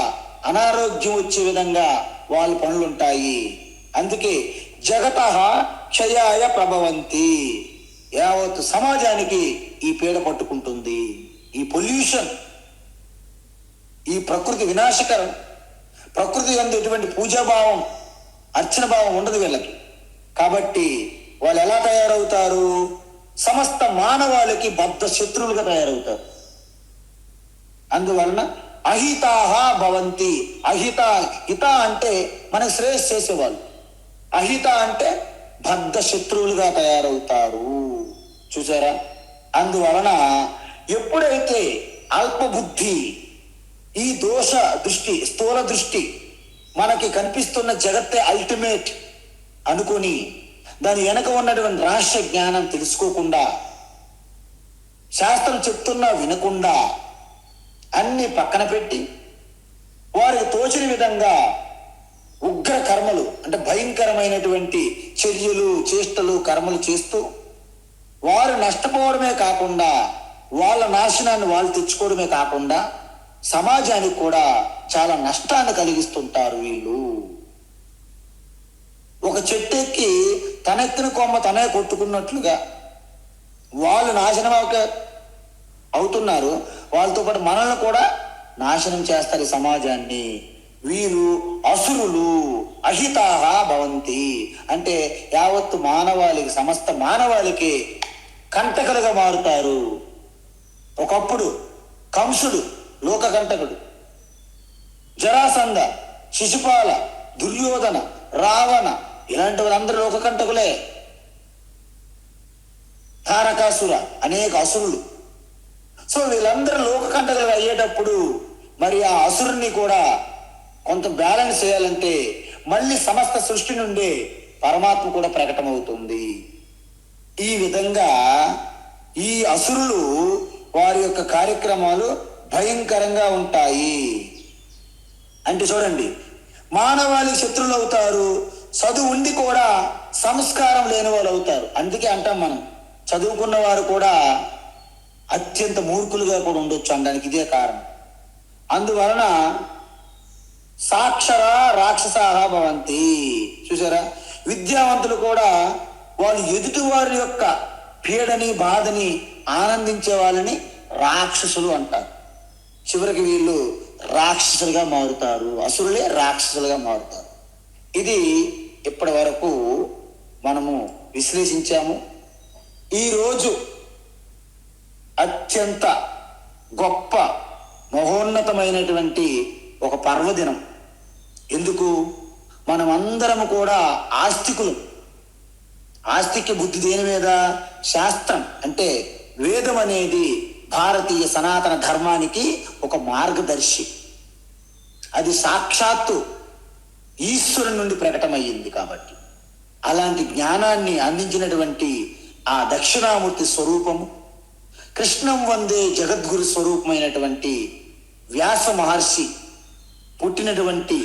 అనారోగ్యం వచ్చే విధంగా వాళ్ళ పనులుంటాయి. అందుకే జగత క్షయాయ ప్రభవంతి, యావత్ సమాజానికి ఈ పీడ పట్టుకుంటుంది. ఈ పొల్యూషన్, ఈ ప్రకృతి వినాశకరం. ప్రకృతి యందు ఎటువంటి పూజాభావం, అర్చన భావం ఉండదు వీళ్ళకి. కాబట్టి వాళ్ళు ఎలా తయారవుతారు? సమస్త మానవాళికి బద్ధ శత్రువులుగా తయారవుతారు. అందువలన అహితాహ భవంతి. హిత అంటే మనకు శ్రేయస్ చేసేవాళ్ళు, అహిత అంటే బద్ధ శత్రువులుగా తయారవుతారు. చూసారా? అందువలన ఎప్పుడైతే అల్పబుద్ధి, ఈ దోష దృష్టి, స్థూల దృష్టి, మనకి కనిపిస్తున్న జగత్తే అల్టిమేట్ అనుకొని దాని వెనక ఉన్నటువంటి రహస్య జ్ఞానం తెలుసుకోకుండా, శాస్త్రం చెప్తున్నా వినకుండా అన్ని పక్కన పెట్టి వారికి తోచిన విధంగా ఉగ్ర కర్మలు, అంటే భయంకరమైనటువంటి చర్యలు, చేష్టలు, కర్మలు చేస్తూ వారు నష్టపోవడమే కాకుండా వాళ్ళ నాశనాన్ని వాళ్ళు తెచ్చుకోవడమే కాకుండా సమాజానికి కూడా చాలా నష్టాన్ని కలిగిస్తుంటారు వీళ్ళు. ఒక చెట్టు ఎక్కి తనెత్తిన కొమ్మ తనే కొట్టుకున్నట్లుగా వాళ్ళు నాశనం అవుతున్నారు. వాళ్ళతో పాటు మనల్ని కూడా నాశనం చేస్తారు ఈ సమాజాన్ని. వీరు అసురులు, అహితాహ భవంతి అంటే యావత్తు మానవాళికి, సమస్త మానవాళికి కంటకలుగా మారుతారు. ఒకప్పుడు కంసుడు లోకకంటకుడు, జరాసంధ, శిశుపాల, దుర్యోధన, రావణ ఇలాంటి వాళ్ళందరూ లోకకంటకులే. తారకాసుర, అనేక అసురులు. సో వీళ్ళందరూ లోకకంటకులు అయ్యేటప్పుడు మరి ఆ అసురుని కూడా కొంత బ్యాలెన్స్ చేయాలంటే మళ్ళీ సమస్త సృష్టి నుండి పరమాత్మ కూడా ప్రకటమవుతుంది. ఈ విధంగా ఈ అసురులు వారి యొక్క కార్యక్రమాలు భయంకరంగా ఉంటాయి. అంటే చూడండి, మానవాళికి శత్రువులు అవుతారు, చదువు ఉండి కూడా సంస్కారం లేని వాళ్ళు అవుతారు. అందుకే అంటాం మనం చదువుకున్న వారు కూడా అత్యంత మూర్ఖులుగా కూడా ఉండొచ్చు అనడానికి ఇదే కారణం. అందువలన సాక్షర రాక్షసాహ భవంతి. చూసారా? విద్యావంతులు కూడా వాళ్ళు ఎదుటి వారి యొక్క పీడని, బాధని ఆనందించే వాళ్ళని రాక్షసులు అంటారు. చివరికి వీళ్ళు రాక్షసులుగా మారుతారు, అసురులే రాక్షసులుగా మారుతారు. ఇది ఇప్పటి వరకు మనము విశ్లేషించాము. ఈరోజు అత్యంత గొప్ప మహోన్నతమైనటువంటి ఒక పర్వదినం. ఎందుకు? మనమందరము కూడా ఆస్తికులు. ఆస్తిక్య బుద్ధి దేని మీద? శాస్త్రం అంటే వేదం అనేది భారతీయ సనాతన ధర్మానికి ఒక మార్గదర్శి. అది సాక్షాత్తు ఈశ్వరుని నుండి ప్రకటమయ్యింది. కాబట్టి అలాంటి జ్ఞానాన్ని అందించినటువంటి ఆ దక్షిణామూర్తి స్వరూపము, కృష్ణం వందే జగద్గురు స్వరూపమైనటువంటి వ్యాస మహర్షి పుట్టినటువంటి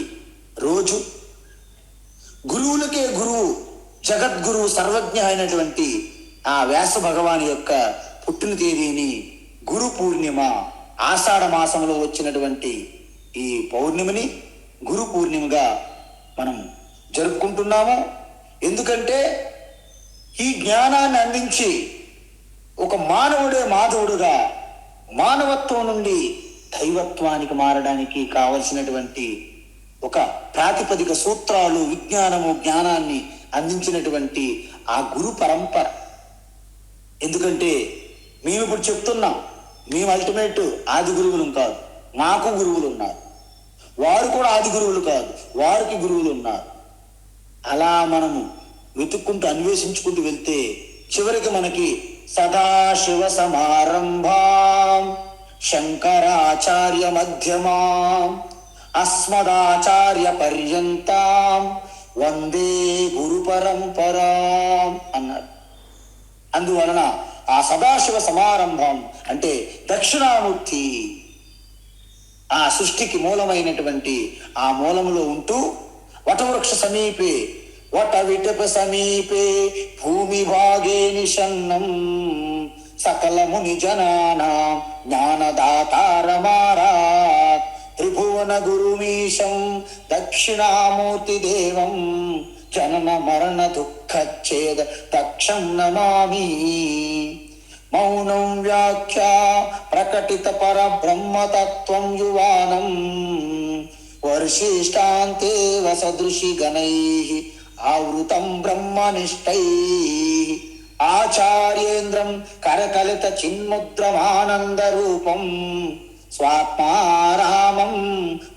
రోజు, గురువులకే గురువు, జగద్గురువు, సర్వజ్ఞ అయినటువంటి ఆ వ్యాస భగవాని యొక్క పుట్టిన తేదీని గురు పూర్ణిమ, ఆషాఢ మాసంలో వచ్చినటువంటి ఈ పౌర్ణిమని గురు పూర్ణిమగా మనం జరుపుకుంటున్నాము. ఎందుకంటే ఈ జ్ఞానాన్ని అందించి ఒక మానవుడే మాధవుడుగా మానవత్వం నుండి దైవత్వానికి మారడానికి కావలసినటువంటి ఒక ప్రాతిపదిక సూత్రాలు, విజ్ఞానము, జ్ఞానాన్ని అందించినటువంటి ఆ గురు పరంపర. ఎందుకంటే మేము ఇప్పుడు చెప్తున్నాం, మేము అల్టిమేట్ ఆది గురువులు కాదు, మాకు గురువులు ఉన్నారు. వారు కూడా ఆది గురువులు కాదు, వారికి గురువులు ఉన్నారు. అలా మనము వెతుక్కుంటూ అన్వేషించుకుంటూ వెళ్తే చివరికి మనకి సదాశివ సమారంభాం శంకరాచార్య మధ్యమాం అస్మదాచార్య పర్యంతాం వందే గురు పరంపరాం అన్నారు. అందువలన ఆ సదాశివ సమారంభం అంటే దక్షిణామూర్తి ఆ సృష్టికి మూలమైనటువంటి ఆ మూలములో ఉంటూ వటవృక్ష సమీపే వట విటప సమీపే భూమి భాగే నిషన్నం సకలము నిజనానాం జ్ఞానదాతారమారాత్ త్రిభువన గురుమీశం దక్షిణామూర్తి దేవం జనన మరణ దుఃఖచ్ఛేద దక్షం నమామి. మౌనం వ్యాఖ్యా ప్రకటిత పరబ్రహ్మతత్వం యువానం వర్షిష్టాంతేవ సదృశి గణైః ఆవృతం బ్రహ్మనిష్టైః ఆచార్యేంద్రం కరకలిత చిన్ముద్రమానంద రూపం స్వాత్మారామం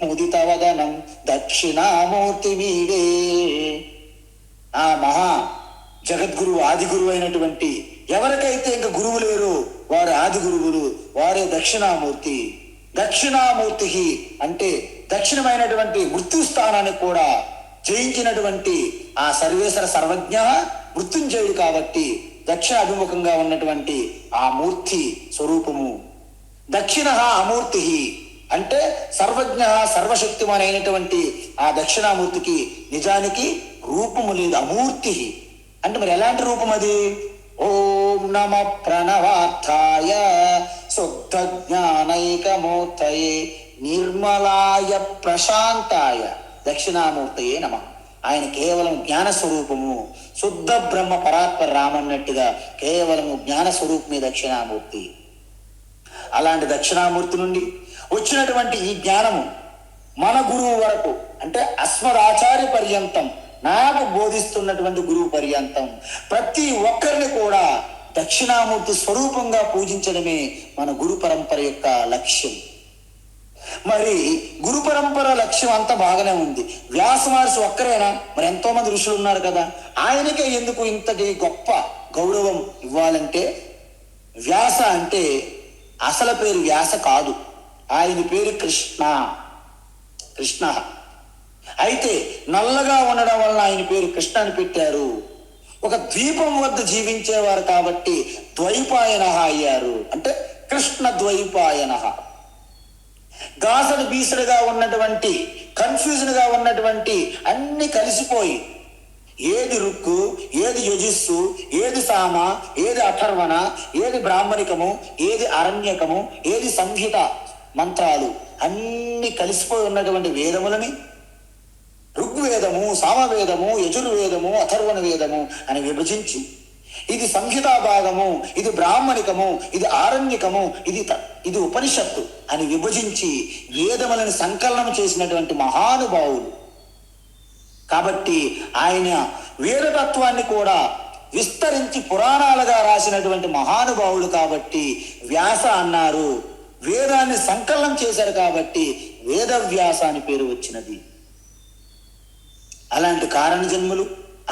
ముదిత వదనం దక్షిణామూర్తి మీరే. ఆ మహా జగద్గురువు ఆది గురువు అయినటువంటి ఎవరికైతే ఇంక గురువు లేరు వారు ఆది గురువులు, వారే దక్షిణామూర్తి. దక్షిణామూర్తి అంటే దక్షిణమైనటువంటి మృత్యుస్థానాన్ని కూడా జయించినటువంటి ఆ సర్వేశ్వర సర్వజ్ఞ మృత్యుంజయుడు కాబట్టి దక్షిణ అభిముఖంగా ఉన్నటువంటి ఆ మూర్తి స్వరూపము. దక్షిణ అమూర్తి అంటే సర్వజ్ఞ సర్వశక్తిమానైనటువంటి ఆ దక్షిణామూర్తికి నిజానికి రూపము లేదు, అమూర్తి. అంటే మరి ఎలాంటి రూపం అది? ఓం నమ ప్రణవార్థాయ శుద్ధ జ్ఞానైకమూర్తయే నిర్మలాయ ప్రశాంతాయ దక్షిణామూర్తయే నమః. ఆయన కేవలం జ్ఞాన స్వరూపము, శుద్ధ బ్రహ్మ పరాత్పర రామన్నట్టుగా కేవలము జ్ఞాన స్వరూపమే దక్షిణామూర్తి. అలాంటి దక్షిణామూర్తి నుండి వచ్చినటువంటి ఈ జ్ఞానము మన గురువు వరకు అంటే అస్మదాచార్య పర్యంతం నాకు బోధిస్తున్నటువంటి గురువు పర్యంతం ప్రతి ఒక్కరిని కూడా దక్షిణామూర్తి స్వరూపంగా పూజించడమే మన గురు పరంపర యొక్క లక్ష్యం. మరి గురు పరంపర లక్ష్యం అంతా బాగానే ఉంది. వ్యాస మహర్షి ఒక్కరేనా? మరి ఎంతో మంది ఋషులు ఉన్నారు కదా, ఆయనకే ఎందుకు ఇంతటి గొప్ప గౌరవం ఇవ్వాలంటే, వ్యాస అంటే అసలు పేరు వ్యాస కాదు, ఆయన పేరు కృష్ణ. కృష్ణ అయితే నల్లగా ఉండడం వలన ఆయన పేరు కృష్ణ అని పెట్టారు. ఒక ద్వీపం వద్ద జీవించేవారు కాబట్టి ద్వైపాయన అయ్యారు, అంటే కృష్ణ ద్వైపాయన. గాసడు బీసడుగా ఉన్నటువంటి కన్ఫ్యూజన్ గా ఉన్నటువంటి అన్ని కలిసిపోయి ఏది రుక్కు, ఏది యజుస్సు, ఏది సామ, ఏది అథర్వణ, ఏది బ్రాహ్మణికము, ఏది అరణ్యకము, ఏది సంహిత మంత్రాలు అన్ని కలిసిపోయి ఉన్నటువంటి వేదములని ఋగ్వేదము, సామవేదము, యజుర్వేదము, అథర్వణ వేదము అని విభజించి ఇది సంహితా భాగము, ఇది బ్రాహ్మణికము, ఇది ఆరణ్యకము, ఇది ఉపనిషత్తు అని విభజించి వేదములను సంకలనం చేసినటువంటి మహానుభావులు. కాబట్టి ఆయన వేదతత్వాన్ని కూడా విస్తరించి పురాణాలుగా రాసినటువంటి మహానుభావులు కాబట్టి వ్యాస అన్నారు. వేదాన్ని సంకలనం చేశారు కాబట్టి వేదవ్యాస అని పేరు వచ్చినది. అలాంటి కారణ జన్ములు,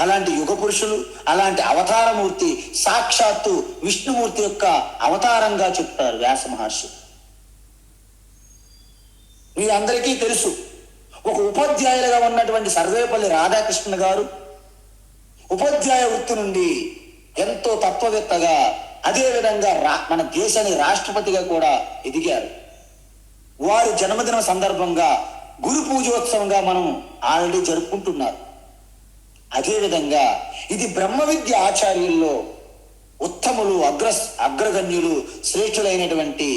అలాంటి యుగ పురుషులు, అలాంటి అవతారమూర్తి సాక్షాత్తు విష్ణుమూర్తి యొక్క అవతారంగా చెప్తారు వ్యాస మహర్షి. మీ అందరికీ తెలుసు, ఒక ఉపాధ్యాయులుగా ఉన్నటువంటి సర్వేపల్లి రాధాకృష్ణ గారు ఉపాధ్యాయ వృత్తి నుండి ఎంతో తత్వవేత్తగా, అదేవిధంగా మన దేశానికి రాష్ట్రపతిగా కూడా ఎదిగారు. వారి జన్మదినం సందర్భంగా గురు పూజోత్సవంగా మనం ఆల్రెడీ జరుపుకుంటున్నారు. అదేవిధంగా ఇది బ్రహ్మ విద్య ఆచార్యుల్లో ఉత్తములు, అగ్రగణ్యులు, శ్రేష్ఠులైనటువంటి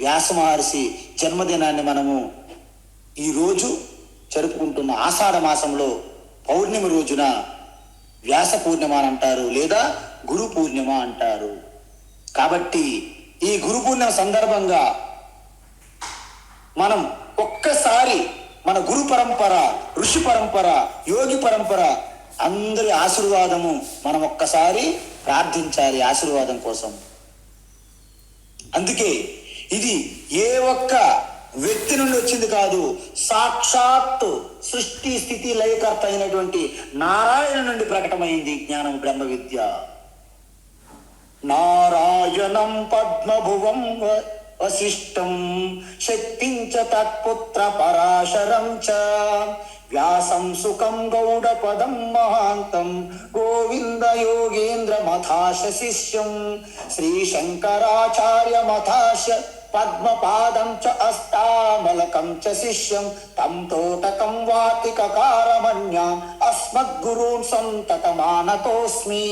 వ్యాస మహర్షి జన్మదినాన్ని మనము ఈరోజు జరుపుకుంటున్న ఆషాఢ మాసంలో పౌర్ణమి రోజున వ్యాస పూర్ణిమ అని అంటారు, లేదా గురు పూర్ణిమ అంటారు. కాబట్టి ఈ గురు పూర్ణిమ సందర్భంగా మనం ఒక్కసారి మన గురు పరంపర, ఋషి పరంపర, యోగి పరంపర అందరి ఆశీర్వాదము మనం ఒక్కసారి ప్రార్థించాలి ఆశీర్వాదం కోసం. అందుకే ఇది ఏ ఒక్క వ్యక్తి నుండి వచ్చింది కాదు, సాక్షాత్తు సృష్టి స్థితి లయకర్త అయినటువంటి నారాయణ నుండి ప్రకటమైంది జ్ఞానం బ్రహ్మ విద్య. నారాయణం పద్మభువం వశిష్టం శక్తించ తత్పుత్ర పరాశరం చ వ్యాసం సుఖం గౌడపదం మహాంతం గోవింద యోగేంద్ర మథాశ శిష్యం శ్రీశంకరాచార్య మథాశ పద్మపాదం చ అష్టామలకం చ శిష్యం తం తోటకం వాతికకారమణ్యాం అస్మద్గురూన్ సంతతమానతోస్మి.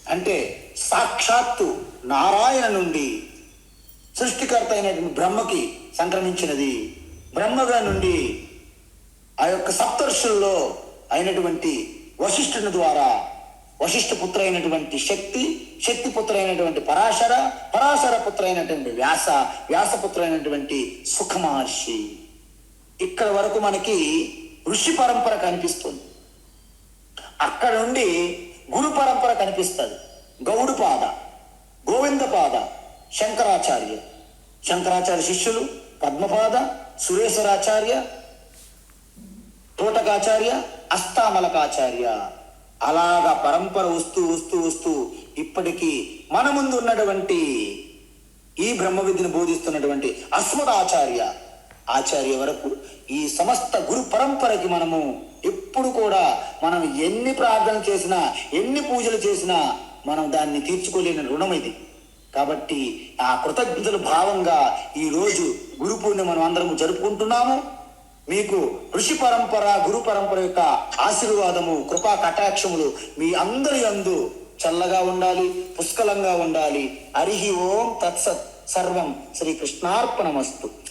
అంటే సాక్షాత్తు నారాయణ నుండి సృష్టికర్త అయినటువంటి బ్రహ్మకి సంక్రమించినది. బ్రహ్మగా నుండి ఆ యొక్క సప్తర్షుల్లో అయినటువంటి వశిష్ఠుని ద్వారా వశిష్ఠ పుత్ర అయినటువంటి శక్తి, శక్తి పుత్ర అయినటువంటి పరాశర, పరాశర పుత్ర అయినటువంటి వ్యాస, వ్యాసపుత్ర అయినటువంటి సుఖ మహర్షి. ఇక్కడ వరకు మనకి ఋషి పరంపర కనిపిస్తుంది. అక్కడ నుండి గురు పరంపర కనిపిస్తుంది. గౌడుపాద, గోవిందపాద, శంకరాచార్య, శంకరాచార్య శిష్యులు పద్మపాద, సురేశ్వరాచార్య, తోటకాచార్య, అష్టామలకాచార్య. అలాగా పరంపర వస్తూ వస్తూ వస్తూ ఇప్పటికీ మన ముందు ఉన్నటువంటి ఈ బ్రహ్మ విద్యను బోధిస్తున్నటువంటి అస్మదాచార్య ఆచార్య వరకు ఈ సమస్త గురు పరంపరకి మనము ఎప్పుడు కూడా మనం ఎన్ని ప్రార్థన చేసినా, ఎన్ని పూజలు చేసినా మనం దాన్ని తీర్చుకోలేని రుణం ఇది. కాబట్టి ఆ కృతజ్ఞతల భావంగా ఈరోజు గురు పూర్ణిమ మనం అందరము జరుపుకుంటున్నాము. మీకు ఋషి పరంపర, గురు పరంపర యొక్క ఆశీర్వాదము, కృపా కటాక్షములు మీ అందరి యందు చల్లగా ఉండాలి, పుష్కలంగా ఉండాలి. హరి ఓం తత్సత్. సర్వం శ్రీకృష్ణార్పణమస్తు.